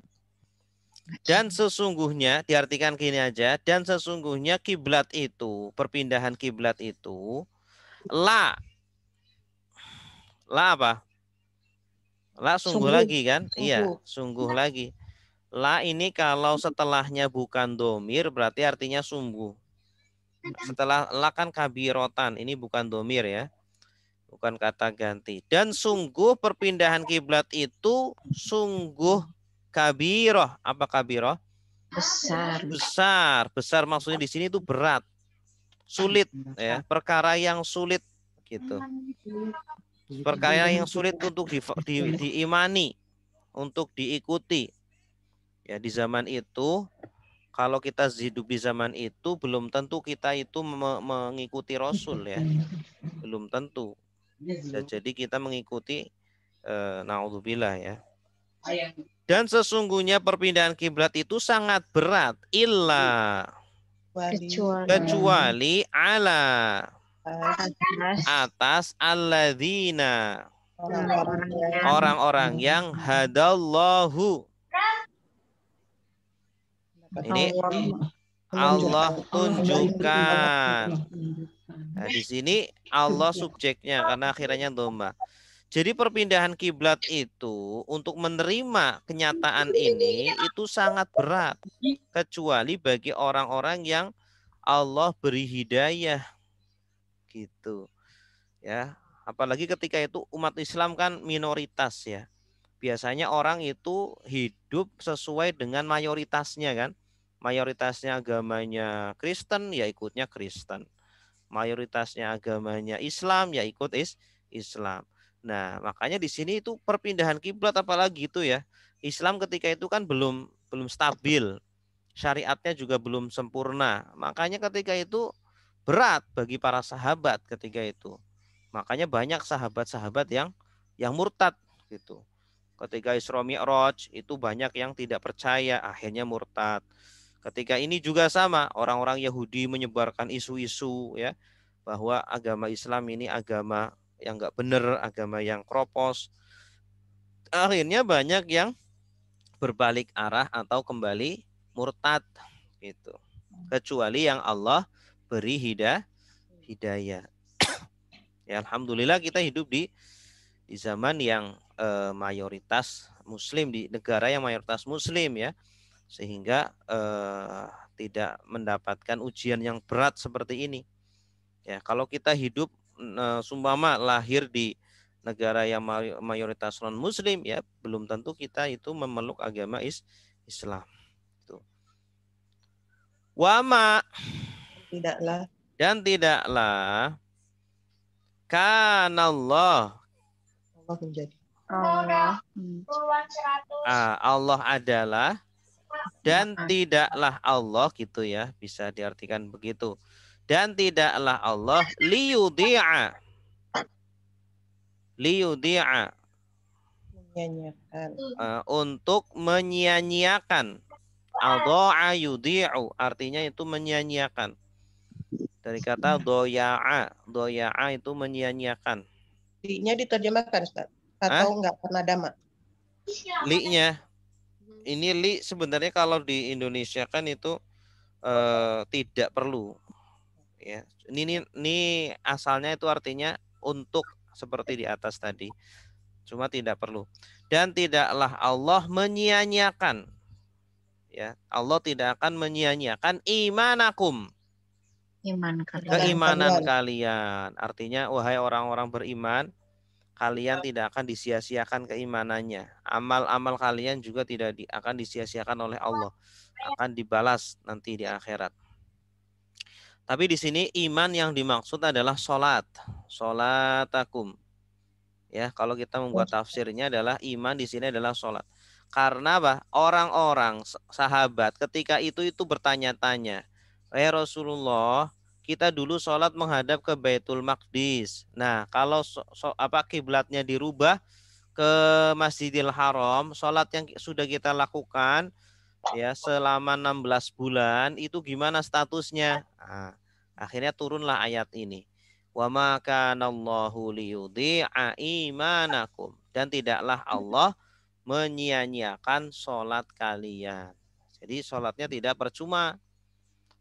Dan sesungguhnya diartikan gini aja, dan sesungguhnya kiblat itu, perpindahan kiblat itu la apa? La sungguh lagi kan? Iya, sungguh lagi. La ini kalau setelahnya bukan domir berarti artinya sungguh. Setelah la kan kabirotan, ini bukan domir ya. Bukan kata ganti. Dan sungguh perpindahan kiblat itu sungguh kabiroh. Apa kabiroh? Besar. Besar maksudnya di sini itu berat. Sulit ya, perkara yang sulit gitu. Perkara yang sulit untuk diimani, untuk diikuti. Ya di zaman itu kalau kita hidup di zaman itu belum tentu kita itu mengikuti Rasul ya. Belum tentu. Jadi kita mengikuti naudzubillah ya. Dan sesungguhnya perpindahan kiblat itu sangat berat illa kecuali ala atas alladzina orang-orang yang hadallahu. Ini Allah tunjukkan. Nah, di sini Allah subjeknya karena akhirnya dhamma. Jadi perpindahan kiblat itu untuk menerima kenyataan ini itu sangat berat kecuali bagi orang-orang yang Allah beri hidayah gitu. Ya, apalagi ketika itu umat Islam kan minoritas ya. Biasanya orang itu hidup sesuai dengan mayoritasnya kan. Mayoritasnya agamanya Kristen ya ikutnya Kristen. Mayoritasnya agamanya Islam ya ikut Islam. Nah, makanya di sini itu perpindahan kiblat apalagi itu ya. Islam ketika itu kan belum stabil. Syariatnya juga belum sempurna. Makanya ketika itu berat bagi para sahabat ketika itu. Makanya banyak sahabat-sahabat yang murtad gitu. Ketika Isra Mi'raj itu banyak yang tidak percaya, akhirnya murtad. Ketika ini juga sama, orang-orang Yahudi menyebarkan isu-isu ya bahwa agama Islam ini agama yang enggak benar, agama yang kropos. Akhirnya banyak yang berbalik arah atau kembali murtad gitu. Kecuali yang Allah beri hidayah. Ya alhamdulillah kita hidup di zaman yang mayoritas muslim, di negara yang mayoritas muslim ya. Sehingga tidak mendapatkan ujian yang berat seperti ini. Ya, kalau kita hidup sumpama lahir di negara yang mayoritas non muslim ya belum tentu kita itu memeluk agama Islam. Itu. Wama dan tidaklah kanallah Allah adalah dan tidaklah Allah gitu ya bisa diartikan begitu. Dan tidaklah Allah liyudhi'a untuk menyia-nyiakan. Adha'a yudhi'u artinya itu menyia-nyiakan. Dari kata doya'a itu menyia-nyiakan. Li-nya diterjemahkan Ustaz atau enggak pernah dama? Li-nya. Ini li sebenarnya kalau di Indonesia kan itu tidak perlu. Ya, ini asalnya itu artinya untuk seperti di atas tadi. Cuma tidak perlu. Dan tidaklah Allah menyia-nyiakan. Ya, Allah tidak akan menyia-nyiakan imanakum. Keimanan kalian. Artinya wahai orang-orang beriman, kalian tidak akan disia-siakan keimanannya. Amal-amal kalian juga tidak akan disia-siakan oleh Allah. Akan dibalas nanti di akhirat. Tapi di sini iman yang dimaksud adalah sholat. Sholatakum. Ya, kalau kita membuat tafsirnya adalah iman di sini adalah sholat. Karena apa? Orang-orang sahabat ketika itu bertanya-tanya, Rasulullah, kita dulu sholat menghadap ke Baitul Maqdis. Nah, kalau kiblatnya dirubah ke Masjidil Haram, sholat yang sudah kita lakukan ya selama 16 bulan itu gimana statusnya? Nah, akhirnya turunlah ayat ini. Wa ma kanallahu liyudhi'a imanakum, dan tidaklah Allah menyia-nyiakan sholat kalian. Jadi sholatnya tidak percuma.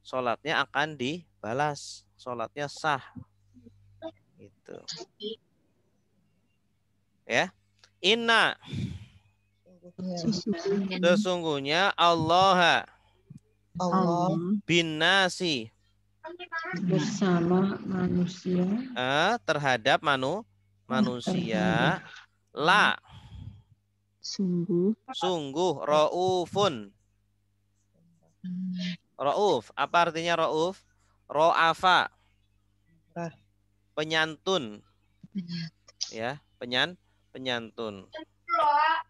Sholatnya akan dibalas. Sholatnya sah. Gitu. Ya. Inna. Sesungguhnya Allah bin nasi. Bersama manusia. Terhadap manusia. La. Sungguh raufun. Rauf, apa artinya rauf? Ro'afa. Penyantun. Ya, penyantun.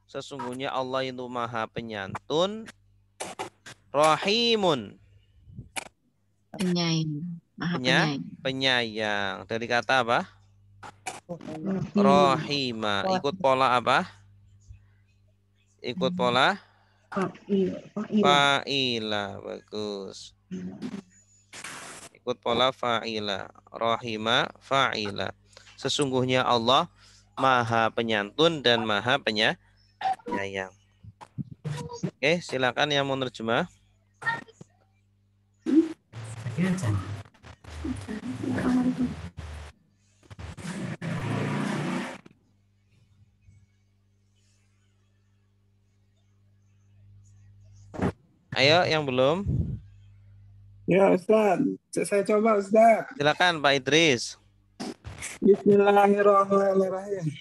Sesungguhnya Allah itu Maha Penyantun. Rahimun. Penyayang. Dari kata apa? Rahima. Ikut pola apa? Ikut pola fa'ila. Bagus. Ikut pola fa'ila. Rahima fa'ila. Sesungguhnya Allah Maha Penyantun dan Maha Penyayang. Oke, silakan yang mau nerjemah. Ayo yang belum. Ya Ustaz, saya coba Ustaz. Silakan Pak Idris. Bismillahirrahmanirrahim.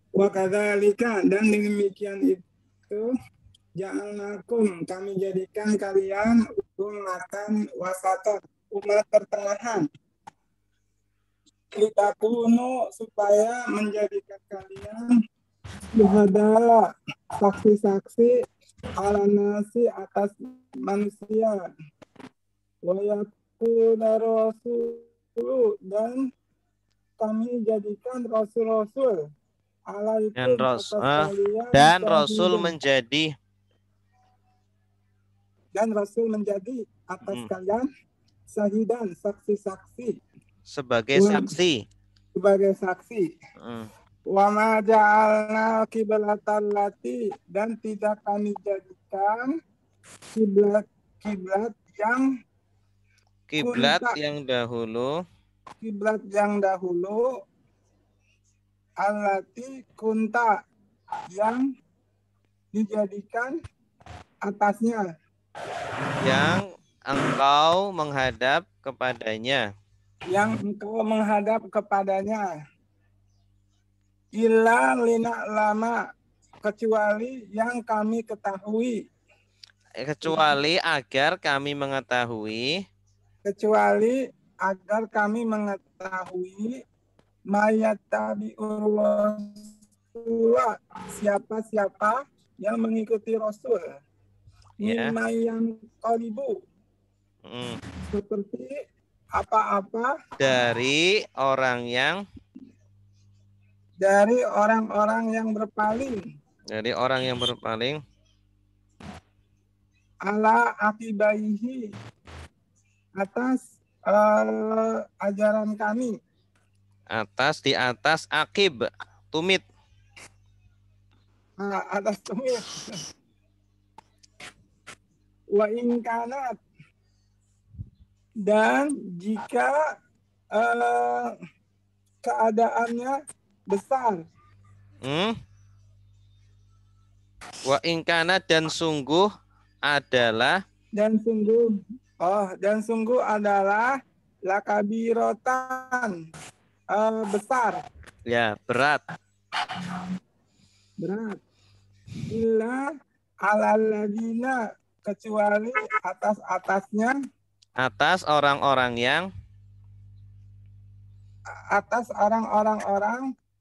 Wa kadzalika, dan demikian itu ja'alnakum, kami jadikan kalian ummatan wasatan, umat pertengahan. Litakunu, supaya menjadikan kalian syuhada, saksi-saksi ala nasi, atas manusia. Wa yakuna rasul, dan kami jadikan rasul-rasul alaikum atas kalian, dan Rasul menjadi atas kalian syahidan, saksi-saksi, sebagai saksi. Wa ma ja'alna qiblatan lati, dan tidak kami jadikan kiblat yang dahulu allati kunta, yang dijadikan atasnya, yang engkau menghadap kepadanya, illa lina lama, kecuali yang kami ketahui, agar kami mengetahui mayatabi'ur rasul, siapa-siapa yang mengikuti Rasul, mimayang qalibu, seperti apa-apa dari orang-orang yang berpaling, ala akibaihi, atas ajaran kami, di atas akib, tumit. Atas tumit. Wa in kanat, dan jika keadaannya besar. Wa in kanat, dan sungguh adalah lakabirotan, besar, ya, berat. Illa alalladzina, kecuali atas orang-orang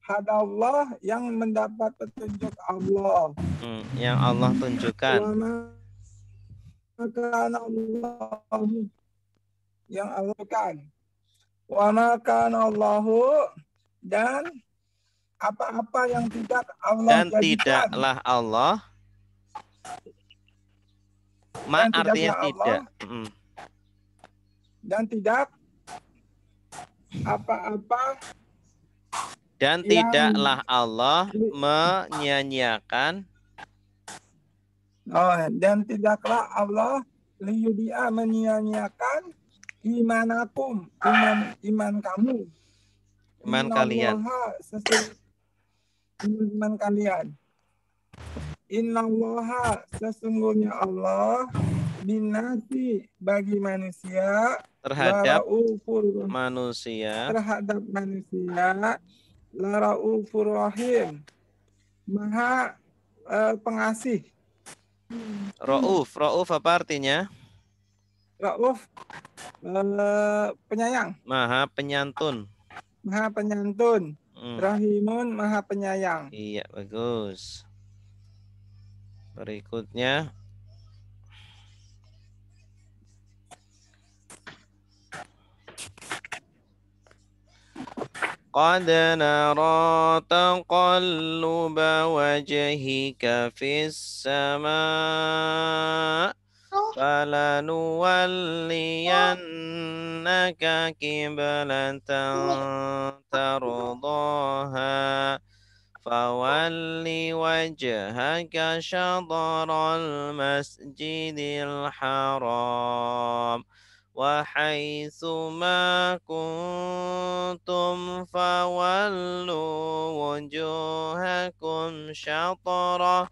hadallah yang mendapat petunjuk Allah. Yang Allah tunjukkan. Wa ma kana Allahu yang Allah kan. Wa ma kana Allahu dan apa-apa yang tidak Allah Dan jadikan. tidaklah Allah. Ma Dan artinya tidaklah tidak. Dan tidak apa-apa Dan yang tidaklah Allah menyia-nyiakan. Dan tidaklah Allah liyudia menyia-nyiakan imanakum, iman kamu. Iman kalian. Iman kalian. Innallaha sesungguhnya Allah binasi bagi manusia Terhadap manusia manusia. Laraufur rahim maha pengasih. Rauf apa artinya? Rauf penyayang. Maha penyantun. Maha penyantun. Rahimun maha penyayang. Iya, bagus. Berikutnya. Qad nara taqalluba wajhika fis sama' falanuwalliyannaka qiblatan tardaha fawalli wajhaka syadral masjidil haram wa haitsu ma kuntum fawallu wujuhakum syatrah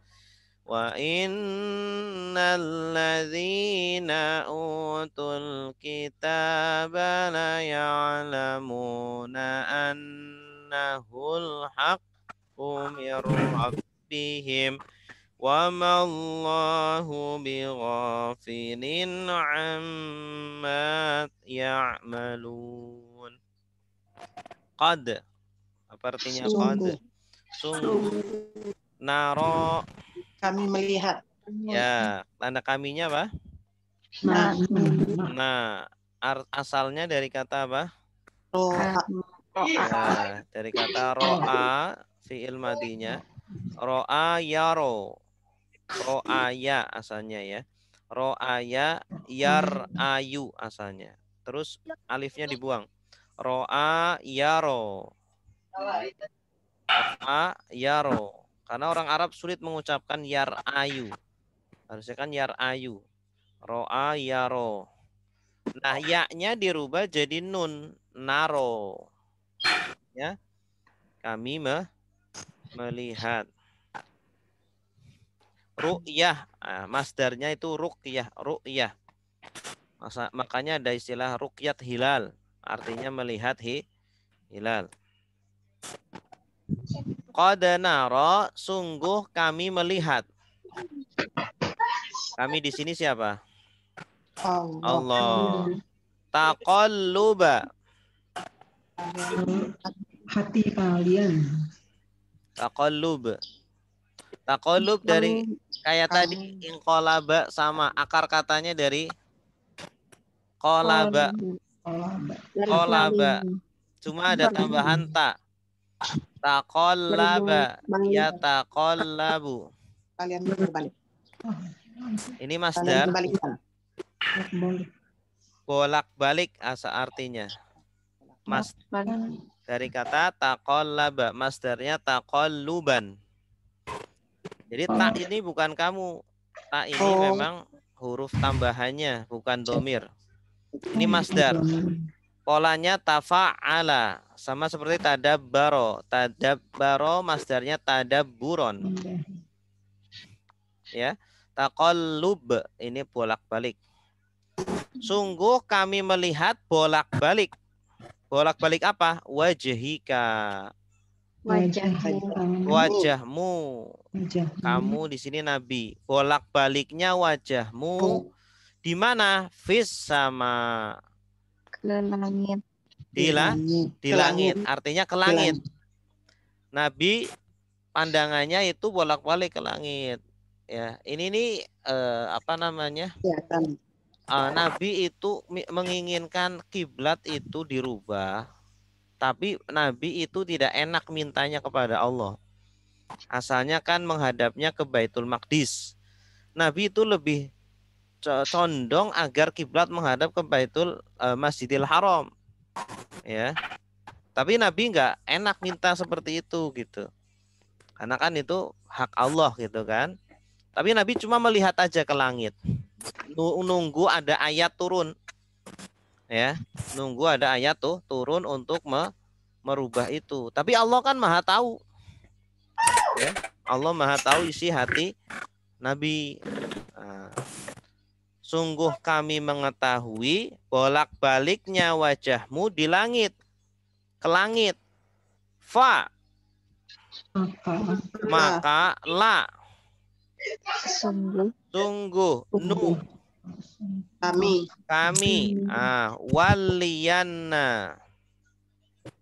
wa innal ladzina utul kitaba la ya'lamuna annahul haqqu mir rabbihim wa mallahu bighafilin amma ya'malun. Qad apa artinya qad? Sungguh. Naro Kami melihat. ya, tanda kaminya apa? Nah, asalnya dari kata apa? Roa. Ya, dari kata ro'a fi'il madinya. Ro'a yaro. Ro'a ya asalnya ya. Ro'a ya yar ayu asalnya. Terus alifnya dibuang. Ro'a yaro. Ro'a yaro. Karena orang Arab sulit mengucapkan yar ayu. Harusnya kan yar ayu. Ro'a yaro. Nah, ya-nya dirubah jadi nun. Naro. Ya. Kami melihat. Ru'yah. Nah, masdarnya itu ruqyah. Ru'yah. Makanya ada istilah ruqyat hilal. Artinya melihat hilal. Qad nara, sungguh kami melihat. Kami di sini siapa? Allah. Taqalluba. Hati kalian. Taqallub. Taqallub dari kayak tadi inqalaba sama akar katanya dari qalaba. Qalaba. Cuma ada tambahan ta. Taqallaba, yataqallabu. Kalian berbalik. Ini masdar Kalian bolak-balik asa artinya. Mas dari kata taqallaba, masdarnya taqalluban. Jadi tak ini bukan kamu. Tak ini memang huruf tambahannya, bukan domir. Ini masdar. Polanya tafa'ala, sama seperti tadabbaro. Tadabbaro masdarnya tadabburon. Ya, taqallub ini bolak-balik. Sungguh kami melihat bolak-balik. Bolak-balik apa? Wajhika. Wajahmu. Kamu di sini Nabi. Bolak-baliknya wajahmu di mana? Fis sama. Ke langit. Di langit. Artinya ke langit. Nabi pandangannya itu bolak-balik ke langit. Ya, ini nih apa namanya? Kelihatan. Nabi itu menginginkan kiblat itu dirubah, tapi Nabi itu tidak enak mintanya kepada Allah. Asalnya kan menghadapnya ke Baitul Maqdis. Nabi itu lebih condong agar kiblat menghadap ke Baitul Masjidil Haram. Ya. Tapi Nabi nggak enak minta seperti itu gitu. Karena kan itu hak Allah gitu kan. Tapi Nabi cuma melihat aja ke langit. Nunggu ada ayat turun. Ya, nunggu ada ayat tuh turun untuk merubah itu. Tapi Allah kan Maha tahu. Ya, Allah Maha tahu isi hati Nabi. Nah, sungguh kami mengetahui bolak-baliknya wajahmu di langit, ke langit. Fa, maka la, Sungguh. nu, kami, waliyanna,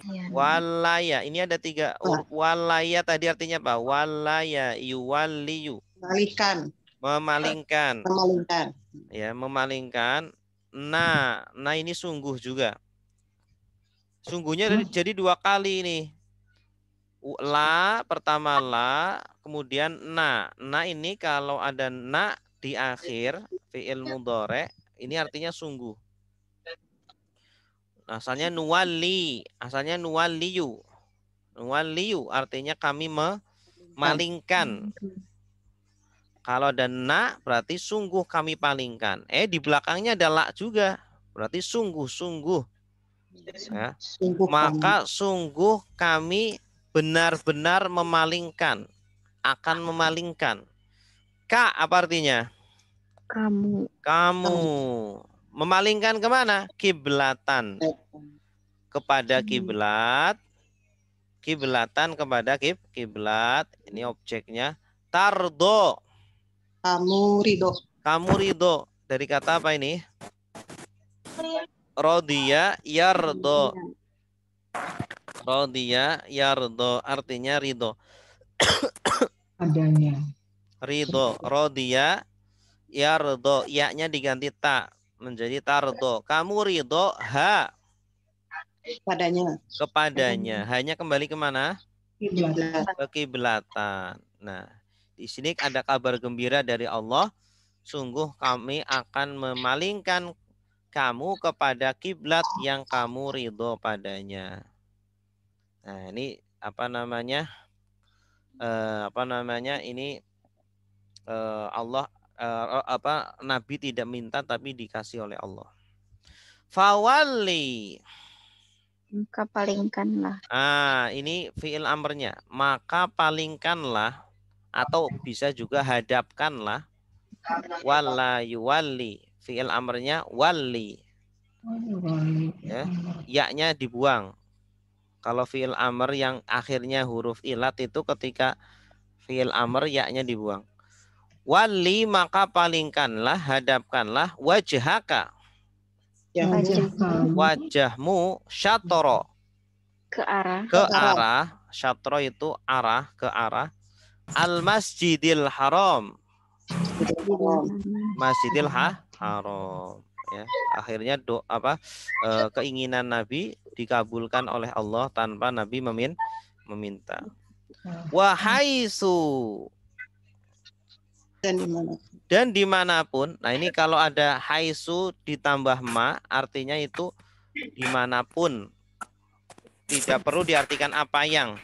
Ya. walaya. Ini ada 3. Walaya tadi artinya apa? Walaya, yuwaliyu. Memalingkan. Ya, memalingkan. Nah ini sungguh juga. Sungguhnya jadi 2 kali nih. La, pertama la, kemudian na. Na ini kalau ada na di akhir fi'il mudhari, ini artinya sungguh. Asalnya nuwali, asalnya nuwaliyu. Nuwaliyu artinya kami memalingkan. Kalau ada na berarti sungguh kami palingkan. Di belakangnya ada la juga. Berarti sungguh-sungguh. Ya. Maka sungguh kami benar-benar memalingkan. Akan memalingkan. Ka apa artinya? Kamu. Memalingkan kemana? Kiblatan. Kepada kiblat. Kiblatan kepada kiblat. Ini objeknya. Tardo. Kamu ridho. Dari kata apa ini? Rodiya yardo. Rodiya yardo. Artinya ridho. Adanya. Ridho. Rodiya yardo. Ya-nya diganti ta. Menjadi tardo. Kamu ridho ha. Kepadanya. Hanya kembali kemana? Ke kiblatan. Nah, di sini ada kabar gembira dari Allah. Sungguh kami akan memalingkan kamu kepada kiblat yang kamu ridho padanya. Nah, ini apa namanya? Ini Allah Nabi tidak minta tapi dikasih oleh Allah. Fawali. Maka palingkanlah. Ini fi'il amrnya. Maka palingkanlah atau bisa juga hadapkanlah. Walla yuwalli. Fi'il amrnya wali. Ya, ya-nya dibuang. Kalau fi'il amr yang akhirnya huruf ilat itu ketika fi'il amr ya-nya dibuang. Wali maka palingkanlah, hadapkanlah wajhaka. Wajahmu syatoro. Ke arah. Syatro itu arah, ke arah. Al-Masjidil Haram. Masjidil Haram. Ya, akhirnya keinginan Nabi dikabulkan oleh Allah tanpa Nabi meminta. Wahaisu. Dan dimanapun. Nah ini kalau ada haisu ditambah ma, artinya itu dimanapun. Tidak perlu diartikan apa yang.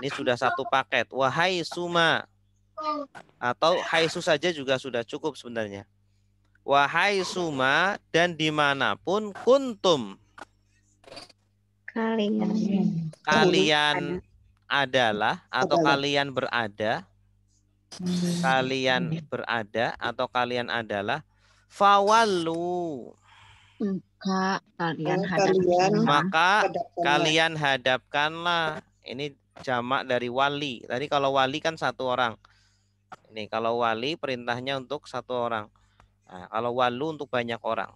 Ini sudah satu paket. Wahaisu ma. Atau haisu saja juga sudah cukup sebenarnya. Wahaisu ma dan dimanapun kuntum. Kalian adalah atau kalian berada. Kalian berada atau kalian adalah fawallu. Maka kalian hadapkanlah. Ini jamak dari wali. Tadi kalau wali kan 1 orang. Ini kalau wali perintahnya untuk 1 orang. Nah, kalau walu untuk banyak orang.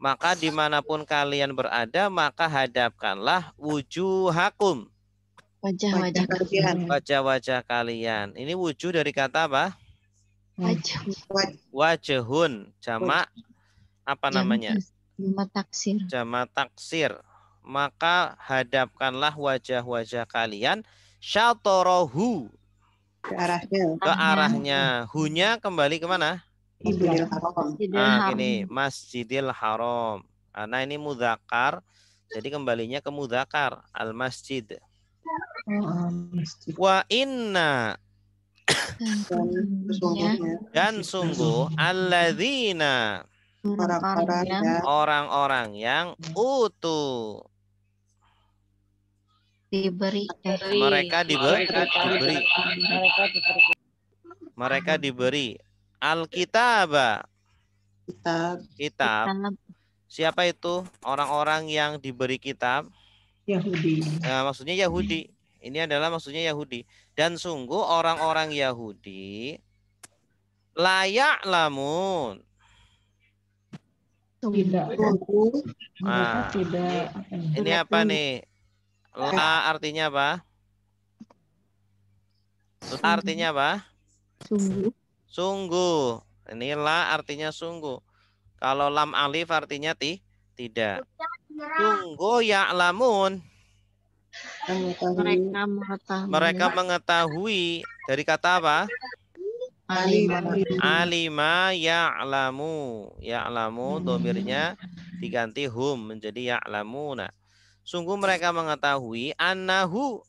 Maka dimanapun kalian berada, maka hadapkanlah wujuhakum. Wajah-wajah kalian. Wajah-wajah kalian. Ini wujud dari kata apa? wajah. Wajhun. Jamak apa namanya? Jamak taksir. Jamak taksir. Maka hadapkanlah wajah-wajah kalian syatorohu, Ke arahnya. ke arahnya. Hunya kembali kemana? Masjidil Haram. Gini, Masjidil Haram. Karena ini mudzakkar, jadi kembalinya ke mudzakkar, al masjid. Masjid. Wa inna, dan sungguh alladzina, Orang-orang yang orang-orang yang utu, diberi mereka diberi Alkitab, kitab. Siapa itu orang-orang yang diberi kitab? Yahudi. Maksudnya Yahudi. Ini adalah maksudnya Yahudi. Dan sungguh orang-orang Yahudi layak lamun. Tidak. Mereka Nah, tidak. ini apa nih? La artinya apa? La artinya apa? sungguh. Sungguh. Ini la artinya sungguh. Kalau lam alif artinya tidak. Sungguh ya'lamun. Mereka mengetahui. Dari kata apa? Alima ya'lamu. Ya'lamu domirnya diganti hum menjadi ya'lamuna. Sungguh mereka mengetahui annahu.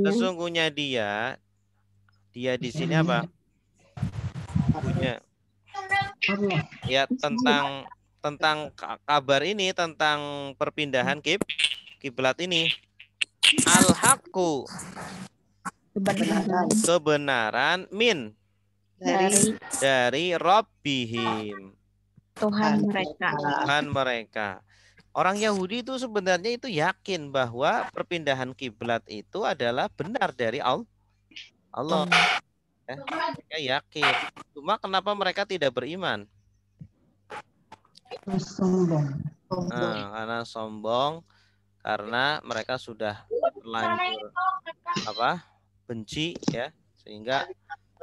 Sesungguhnya dia. Dia di sini apa? Punya. Ya, tentang kabar ini, tentang perpindahan kiblat ini. Al-haqqu, kebenaran min, dari Rabbihim, Tuhan mereka. Orang Yahudi itu sebenarnya itu yakin bahwa perpindahan kiblat itu adalah benar dari Allah. Mereka yakin. Cuma kenapa mereka tidak beriman? Karena sombong. Karena mereka sudah terlanjur benci ya, sehingga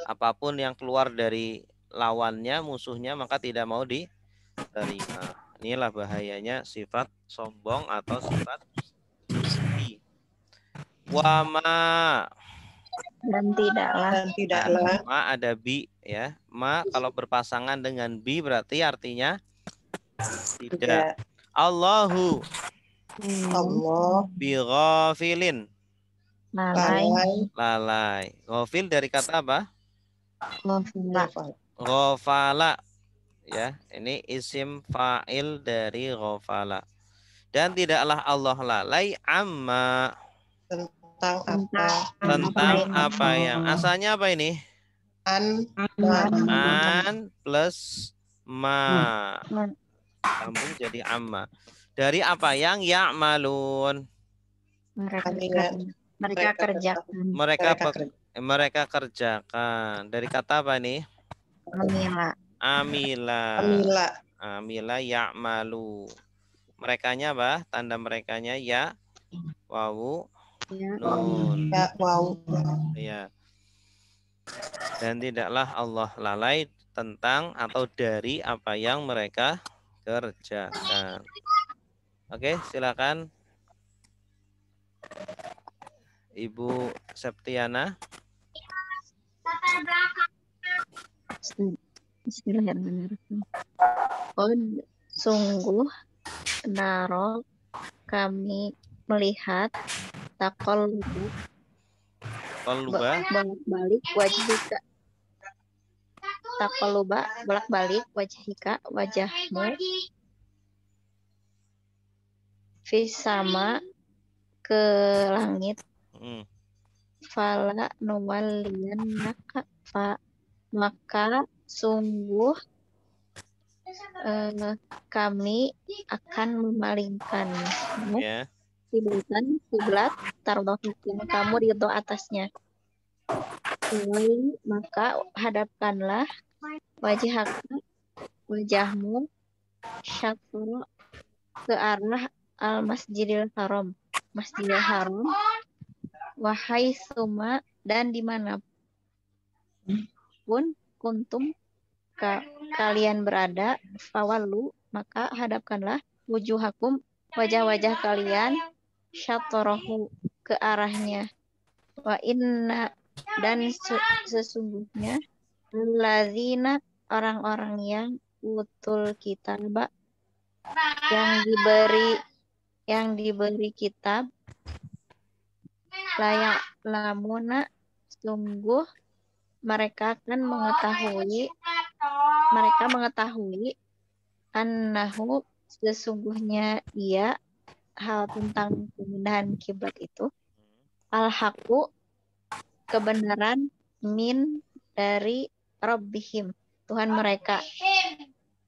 apapun yang keluar dari lawannya, musuhnya, maka tidak mau diterima. Inilah bahayanya sifat sombong atau sifat benci. Wama, dan tidaklah. Ma ada bi ya. Ma kalau berpasangan dengan bi berarti artinya tidak. Allahu Allah bi ghafilin. Lalai. Ghafil dari kata apa? Ghafila. Ghafala. Ya, ini isim fa'il dari ghafala. Dan tidaklah Allah lalai amma, tentang apa yang asalnya apa ini? An plus ma. Sambung jadi amma. Dari apa yang ya'malun. Mereka kerjakan. Dari kata apa nih? Amila ya'malu. Merekanya apa? Tanda merekanya ya, wawu, nun. Ya. Dan tidaklah Allah lalai tentang atau dari apa yang mereka kerjakan. Oke, silakan Ibu Septiana. Bismillahirrahmanirrahim. Sungguh naro kami melihat bolak-balik wajhika. Taqalluba bolak-balik wajahmu fisama ke langit. Fala nuwalliyannaka maka sungguh kami akan memalingkan kiblat tardohu yang kamu ridho atasnya. Maka hadapkanlah wajahmu syatro ke arah al masjidil haram, Masjidil Haram, wahai suma dan dimanapun kuntum kalian berada, fawallu maka hadapkanlah wujuhakum wajah-wajah kalian syatarahu ke arahnya, wa inna dan sesungguhnya allazina orang-orang yang utul kitab yang diberi kitab layak lamuna sungguh mereka mengetahui annahu sesungguhnya ia hal tentang pemindahan kiblat itu al-haqu kebenaran min dari rabbihim Tuhan mereka,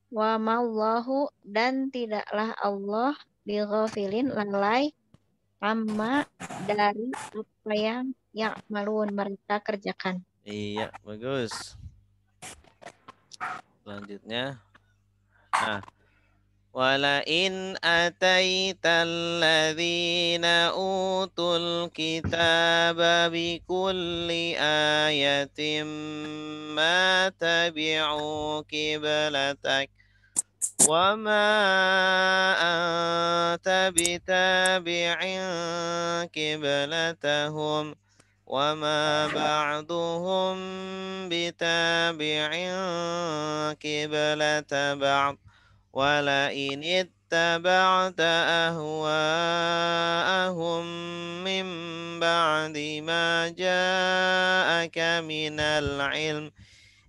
wa mallahu dan tidaklah Allah bighafilin lalai amma dari apa yang ya'malun mereka kerjakan. Iya, bagus. Selanjutnya. Nah, wala in ataital ladzina utul kitaba bikulli ayatin ma tabi'u qiblatak wa ma anta bitabi'in qiblatahum wa ma ba'duhum bitabi'in qiblata ba'd wala in ittaba'ta ahwa'ahum min ba'di ma ja'aka minal ilm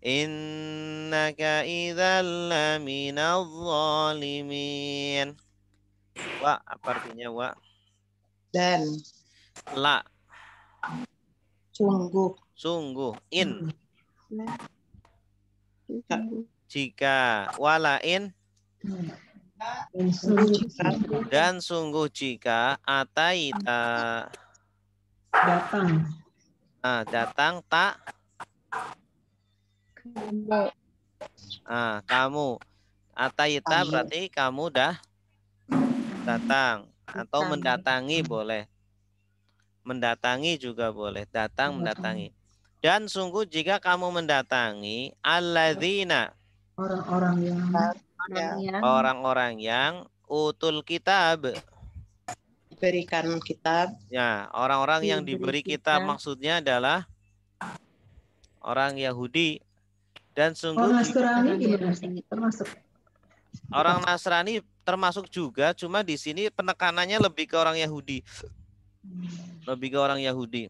innaka idzal laminadh zalimin. Wa apa artinya wa? Dan La sungguh in jika walain dan sungguh jika ataita datang tak kamu ataita berarti kamu dah datang atau mendatangi boleh, mendatangi juga boleh, datang mendatangi. Dan sungguh jika kamu mendatangi alladzina orang-orang yang utul kitab diberikan kitab. Ya, orang-orang yang diberi kitab maksudnya adalah orang Yahudi. Dan sungguh orang Nasrani termasuk juga, cuma di sini penekanannya lebih ke orang Yahudi. Lebih ke orang Yahudi.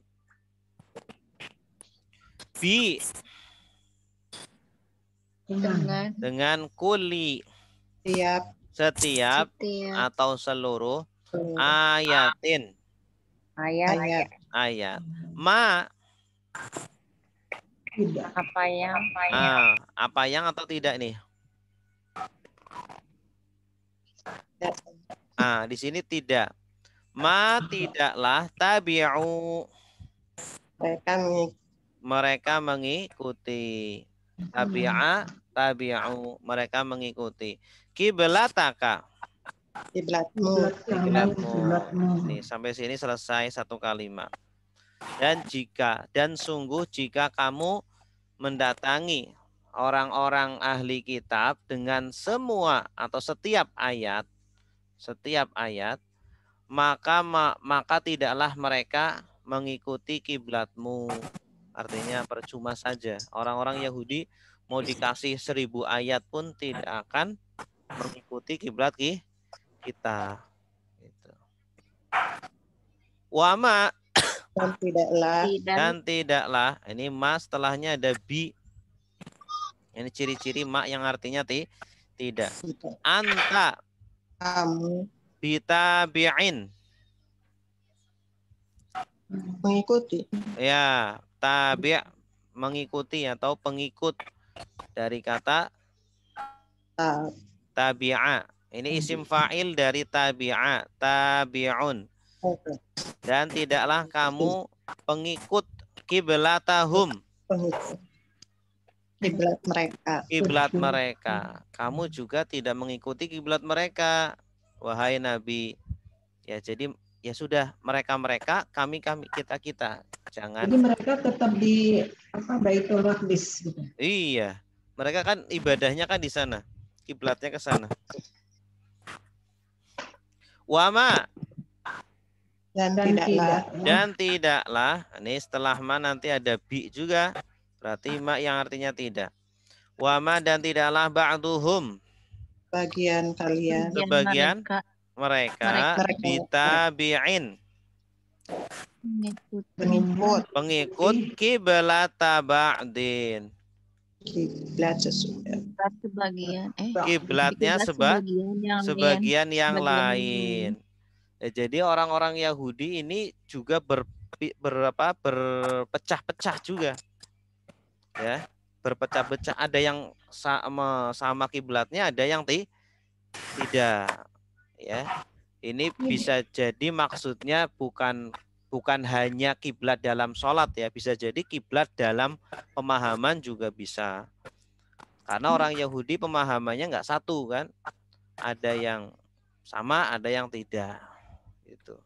Dengan kuli setiap atau seluruh ayatin ayat ma apa yang atau tidak nih di sini tidak ma tidaklah tabi'u mereka mengikuti tabi'u mereka mengikuti kiblataka kiblatmu. Nih, sampai sini selesai satu kalimat. Dan sungguh jika kamu mendatangi orang-orang ahli kitab dengan semua atau setiap ayat maka tidaklah mereka mengikuti kiblatmu. Artinya percuma saja. Orang-orang Yahudi mau dikasih 1000 ayat pun tidak akan mengikuti kiblat kita. Gitu. Wama dan tidaklah ini ma setelahnya ada bi. Ini ciri-ciri ma yang artinya tidak. Anta bitabi'in mengikuti. Ya, tabi' mengikuti atau pengikut dari kata tabi'a. Ini isim fa'il dari tabi'a, tabi'un. Dan tidaklah kamu pengikut kiblatahum. Kiblat mereka. Kamu juga tidak mengikuti kiblat mereka, wahai Nabi. Ya, jadi ya sudah mereka, kami, kita. Jangan. Jadi mereka tetap di Baitul Maqdis gitu. Iya. Mereka kan ibadahnya kan di sana. Kiblatnya ke sana. Wama dan tidaklah. Ini setelah ma nanti ada bi juga. Berarti ma yang artinya tidak. Wama dan tidaklah ba'duhum. Bagian kalian. Sebagian mereka bitabi'in. Pengikut kiblata ba'din. Kiblat sesudah. Kiblatnya sebagian yang lain. Ya, jadi orang-orang Yahudi ini juga berpecah-pecah juga. Ya, berpecah-pecah. Ada yang sama kiblatnya, ada yang tidak. Ya. Ini bisa jadi maksudnya bukan hanya kiblat dalam sholat ya, bisa jadi kiblat dalam pemahaman juga bisa. Karena orang Yahudi pemahamannya nggak satu kan, ada yang sama, ada yang tidak. Gitu.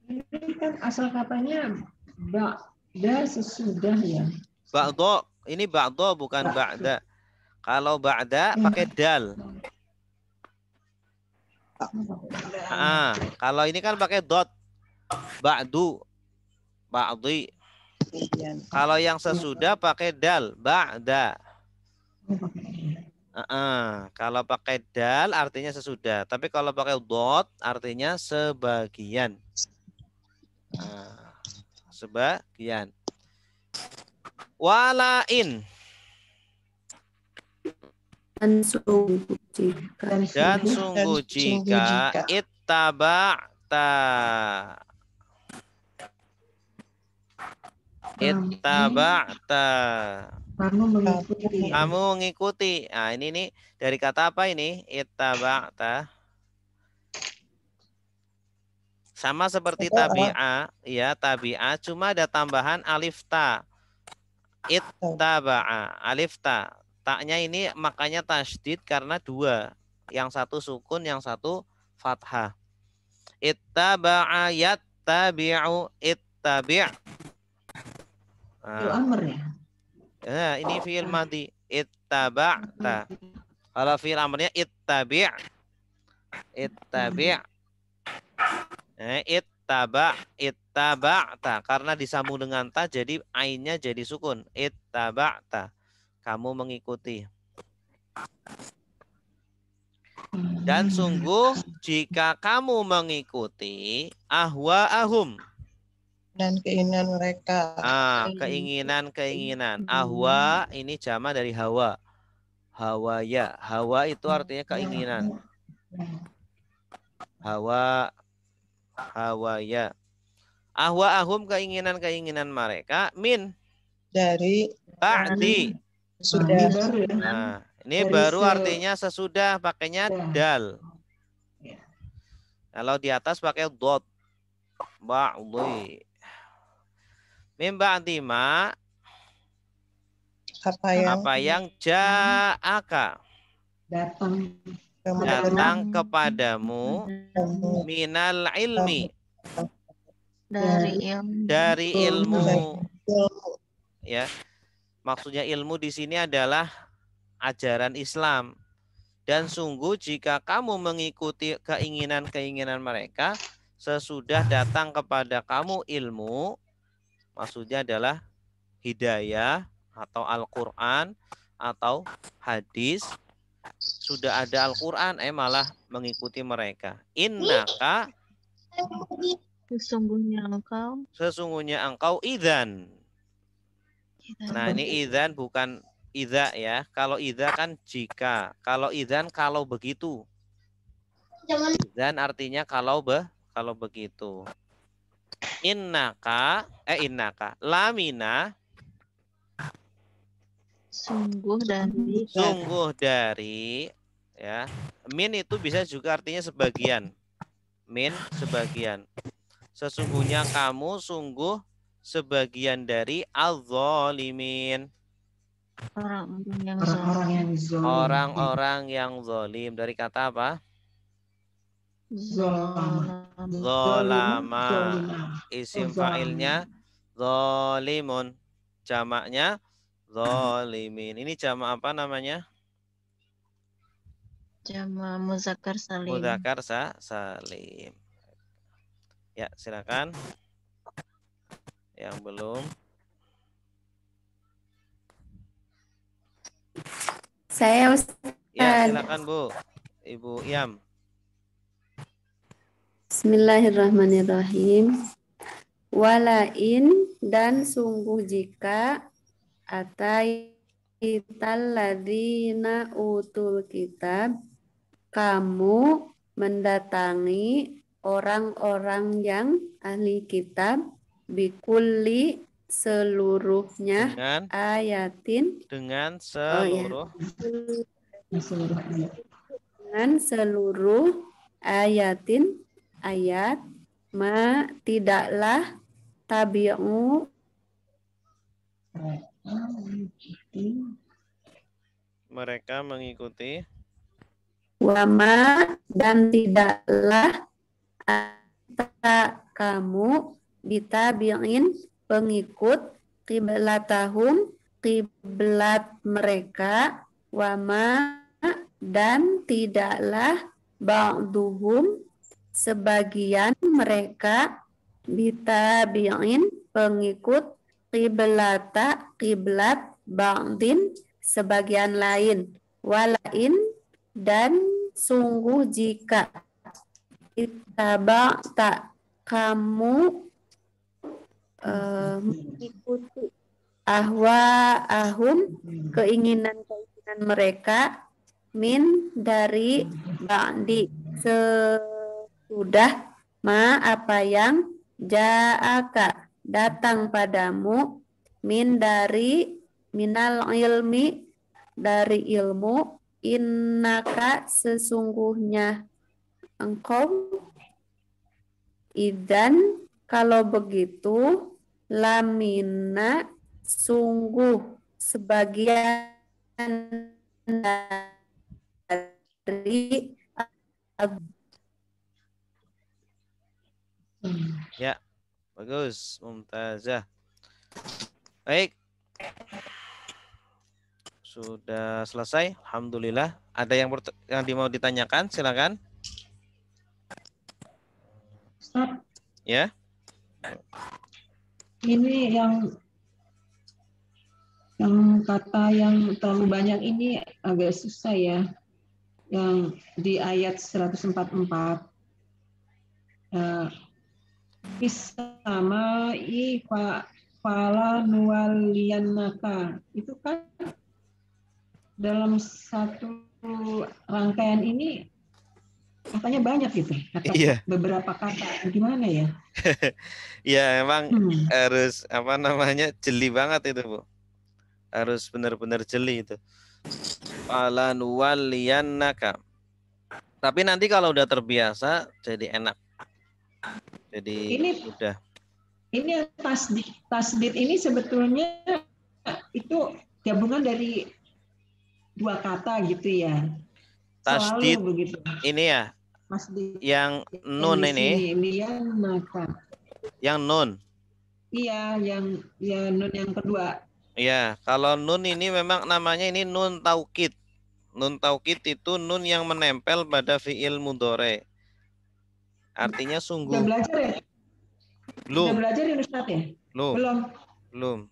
Ini kan asal katanya ba'da sesudah ya. Ba'do, ini ba'do bukan ba'da. Kalau ba'da pakai dal. Kalau ini kan pakai dot. Ba'du, ba'di. Kalau yang sesudah pakai dal, ba'da. Kalau pakai dal artinya sesudah. Tapi kalau pakai dot artinya sebagian. Sebagian. Walain. Dan sungguh jika ittaba'ta kamu mengikuti. Nah, ini nih dari kata apa ini? Ittaba'ta. Sama seperti tabi'a, ya tabi'a, cuma ada tambahan alif ta. Ittaba'a, alif ta. Taknya ini makanya tasydid karena dua. Yang satu sukun, yang satu fathah. Ittaba'a yattabi'u ittabi'. Amr ya? Nah, ini fi'il madhi. Ittaba'ta. Kalau fi'il amrnya ittabi'. Ittabi'. Ittaba'ta. Karena disambung dengan ta jadi ainnya jadi sukun. Ittaba'ta. Kamu mengikuti. Dan sungguh jika kamu mengikuti ahwa'ahum. Dan keinginan mereka. Keinginan. Ahwa ini jama dari hawa. Hawaya. Hawa itu artinya keinginan. Hawaya. Ahwa'ahum keinginan mereka min. Dari. Ba'di. Sudah. Nah, ini baru artinya sesudah pakainya dal. Kalau di atas pakai dot. Ba'di. Min ba'di ma. Apa yang ja'aka. Datang kepadamu minal ilmi. Dari ilmu. Ya. Maksudnya ilmu di sini adalah ajaran Islam. Dan sungguh jika kamu mengikuti keinginan mereka, sesudah datang kepada kamu ilmu, maksudnya adalah hidayah atau Al-Quran atau hadis, sudah ada Al-Quran, malah mengikuti mereka. Innaka, sesungguhnya engkau idzan. Nah, ini idzan bukan idza ya. Kalau idza kan jika. Kalau idzan kalau begitu. Idzan artinya kalau begitu. Innaka lamina. Sungguh dari ya. Min itu bisa juga artinya sebagian. Min sebagian. Sesungguhnya kamu sungguh sebagian dari al-zalimin. Orang-orang yang zalim. Dari kata apa? Zolama. Zolama. Zolima. Isim Zolama. fa'ilnya zolimun. Jamaknya zolimin. Ini jamak apa namanya? Jama muzakkar salim. Mudzakkar salim. Ya, silakan. Yang belum. Saya Ustaz. Ya, silakan Bu. Ibu Iam. Bismillahirrahmanirrahim. Walain dan sungguh jika ataital ladzina utul kitab, kamu mendatangi orang-orang yang ahli kitab, bikulli seluruhnya Dengan ayatin, seluruh dengan seluruh ayatin ayat, ma tidaklah tabi'u mereka mengikuti wama dan tidaklah kamu ditabi'in pengikut qiblatahum qiblat mereka, wama dan tidaklah ba'duhum sebagian mereka ditabi'in pengikut qiblat ba'din sebagian lain, walain dan sungguh jika ittaba'ta kamu mengikuti ahwa'ahum keinginan mereka min dari ba'di sesudah ma apa yang ja'aka datang padamu min dari minal ilmi dari ilmu, innaka sesungguhnya engkau, idan kalau begitu, lamina sungguh sebagian dari ya. Bagus, mumtazah. Baik. Sudah selesai, alhamdulillah. Ada yang mau ditanyakan? Silakan. Ustaz, Ya. ini yang kata yang terlalu banyak ini agak susah ya. Yang di ayat 144. Isama fala nuwaliyannaka. Itu kan dalam satu rangkaian ini katanya banyak gitu. Iya. Beberapa kata. Gimana ya? Ya, memang harus jeli banget itu, Bu. Harus benar-benar jeli itu. Fala nuwalliyannaka. Tapi nanti kalau udah terbiasa jadi enak. Jadi udah. Ini yang tasdid ini sebetulnya itu gabungan dari dua kata gitu ya. Tasdid begitu. Ini ya. Tasdid. Yang nun ini. Yang nun. Iya, yang nun yang kedua. Iya, kalau nun ini memang namanya ini nun taukid. Nun taukid itu nun yang menempel pada fiil mudhore. Artinya sungguh. Udah belajar ya? Belum. Udah belajar ya Ustaz ya? Belum.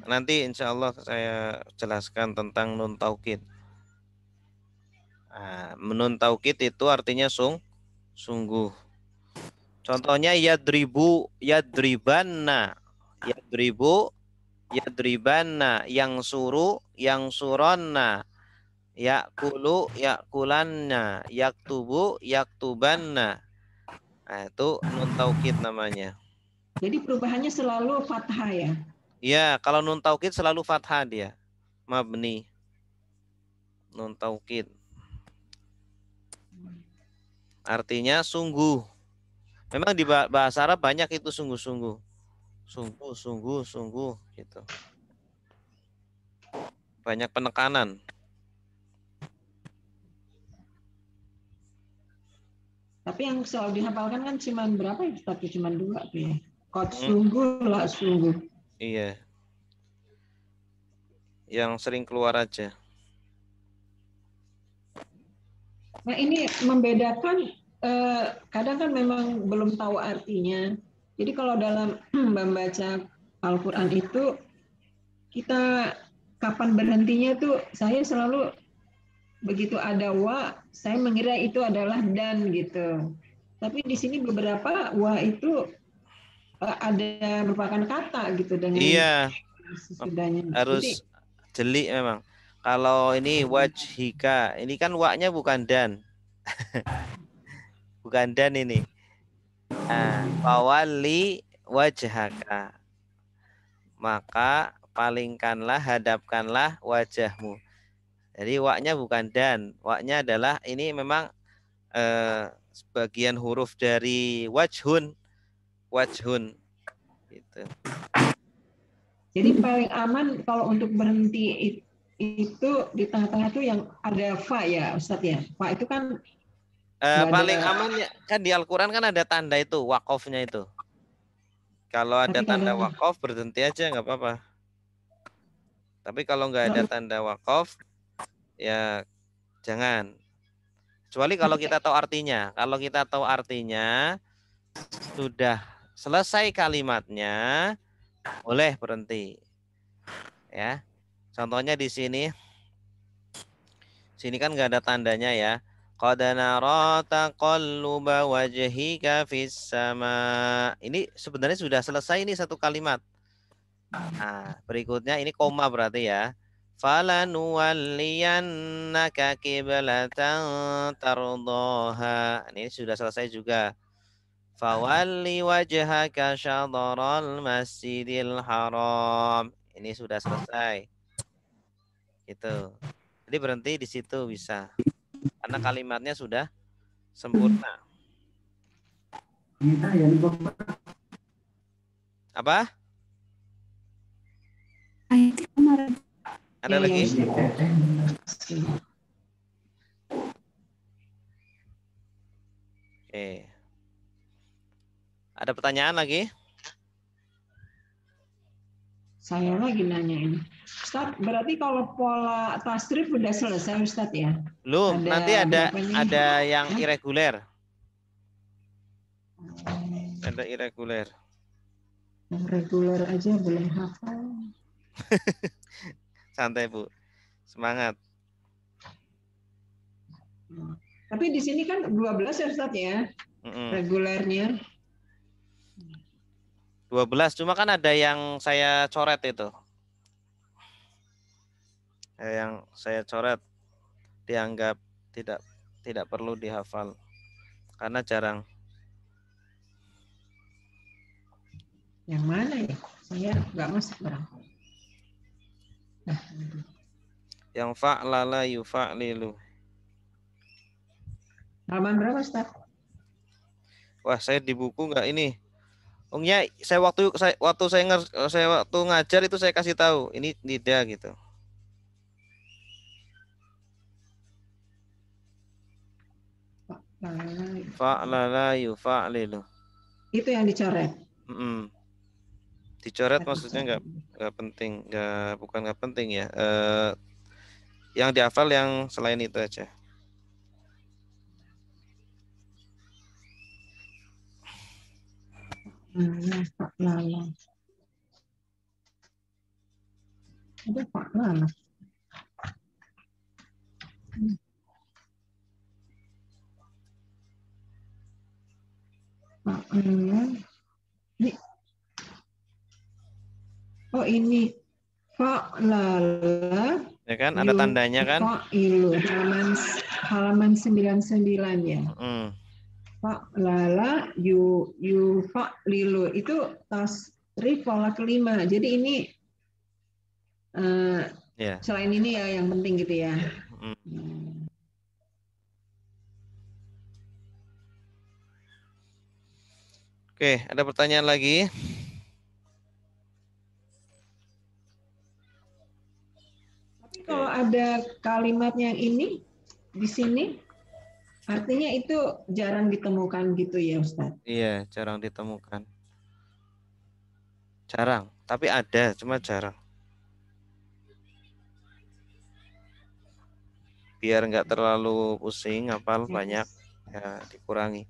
Nanti insya Allah saya jelaskan tentang nun taukid. Nah, nun taukid itu artinya sungguh. Contohnya yadribu, yadribanna. Yadribu, yadribanna. Yang suru, yang suronna. Yakulu, yakulanna. Yaktubu, yaktubanna. Nah, itu nun taukid namanya. Jadi perubahannya selalu fathah ya? Iya, kalau nun taukid selalu fathah dia. Mabni. Nun taukid. Artinya sungguh. Memang di bahasa Arab banyak itu sungguh-sungguh. Sungguh gitu. Banyak penekanan. Tapi yang selalu dihafalkan kan cuma berapa ya? Tapi cuma 2 tuh ya. Kot sungguh lah sungguh. Iya. Yang sering keluar aja. Nah ini membedakan, kadang kan memang belum tahu artinya. Jadi kalau dalam membaca Al-Quran itu, kita kapan berhentinya tuh saya selalu begitu ada wa, saya mengira itu adalah dan gitu. Tapi di sini beberapa wa itu ada merupakan kata gitu dengan Iya, sesudahnya. harus jeli memang. Kalau ini wajhika, ini kan wa-nya bukan dan. Bukan dan ini. Nah, fawali wajhaka. Maka palingkanlah, hadapkanlah wajahmu. Jadi wa-nya bukan dan, wa-nya adalah ini memang sebagian huruf dari wajhun, wajhun. Gitu. Jadi paling aman kalau untuk berhenti itu di tengah-tengah itu yang ada fa ya Ustadz ya. Fa itu kan paling aman ya, kan di Al-Quran kan ada tanda itu, wakofnya itu. Kalau ada tanda wakof berhenti aja nggak apa-apa. Tapi kalau nggak ada tanda wakof ya jangan. Kecuali kalau kita tahu artinya. Kalau kita tahu artinya sudah selesai kalimatnya, boleh berhenti. Ya. Contohnya di sini. Sini kan nggak ada tandanya ya. Qad nara taqalluba wajhika fis sama. Ini sebenarnya sudah selesai ini satu kalimat. Nah, berikutnya ini koma berarti ya. Falanuwalliyannaka qiblatan tardaha. Ini sudah selesai juga. Fawalli wajhaka syadral masjidil haram. Ini sudah selesai. Gitu. Jadi berhenti di situ bisa. Karena kalimatnya sudah sempurna. Apa? Ada lagi? Oke. Ada pertanyaan lagi? Saya lagi nanya ini. Ustadz, berarti kalau pola tasrif udah selesai Ustadz ya? Belum, nanti ada yang irregular. Ada irregular. Yang reguler aja belum hafal. Santai Bu, semangat. Tapi di sini kan 12 ya Ustadz ya, regulernya. 12, cuma kan ada yang saya coret itu. Yang saya coret dianggap tidak perlu dihafal karena jarang. Yang mana ya? Saya nggak masuk barangkali. Yang fa'lala yufa'lilu. Halaman berapa Ustaz? Wah, saya di buku nggak ini. Ungnya saya waktu ngajar itu saya kasih tahu ini tidak gitu. Fa'lala yufa'lilu. Itu yang dicoret. Dicoret maksudnya nggak penting, bukan nggak penting ya. Yang dihafal yang selain itu aja. Pak Lala. Ada Pak Lala. Pak Lala. Ini. Oh ini Pak Lala. Ya kan, ada tandanya kan? Pak Ilu halaman 99 ya. Pak Lala yu Pak Lilu itu tasrif pola kelima. Jadi ini selain ini ya yang penting gitu ya. Oke, ada pertanyaan lagi? Tapi kalau ada kalimat yang ini di sini Artinya itu jarang ditemukan gitu ya Ustaz? Iya, jarang ditemukan. Jarang, tapi ada, cuma jarang. Biar nggak terlalu pusing, hafal banyak, ya dikurangi.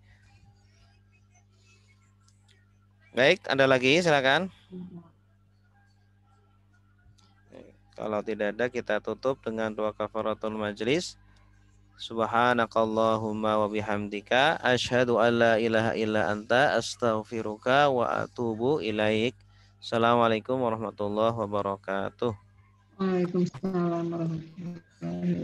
Baik, ada lagi, silakan. Kalau tidak ada, kita tutup dengan doa kafaratul majlis. Subhanakallahumma wa bihamdika asyhadu an la ilaha illa anta astaghfiruka wa atubu ilaik. Assalamualaikum warahmatullahi wabarakatuh. Waalaikumsalam warahmatullahi wabarakatuh.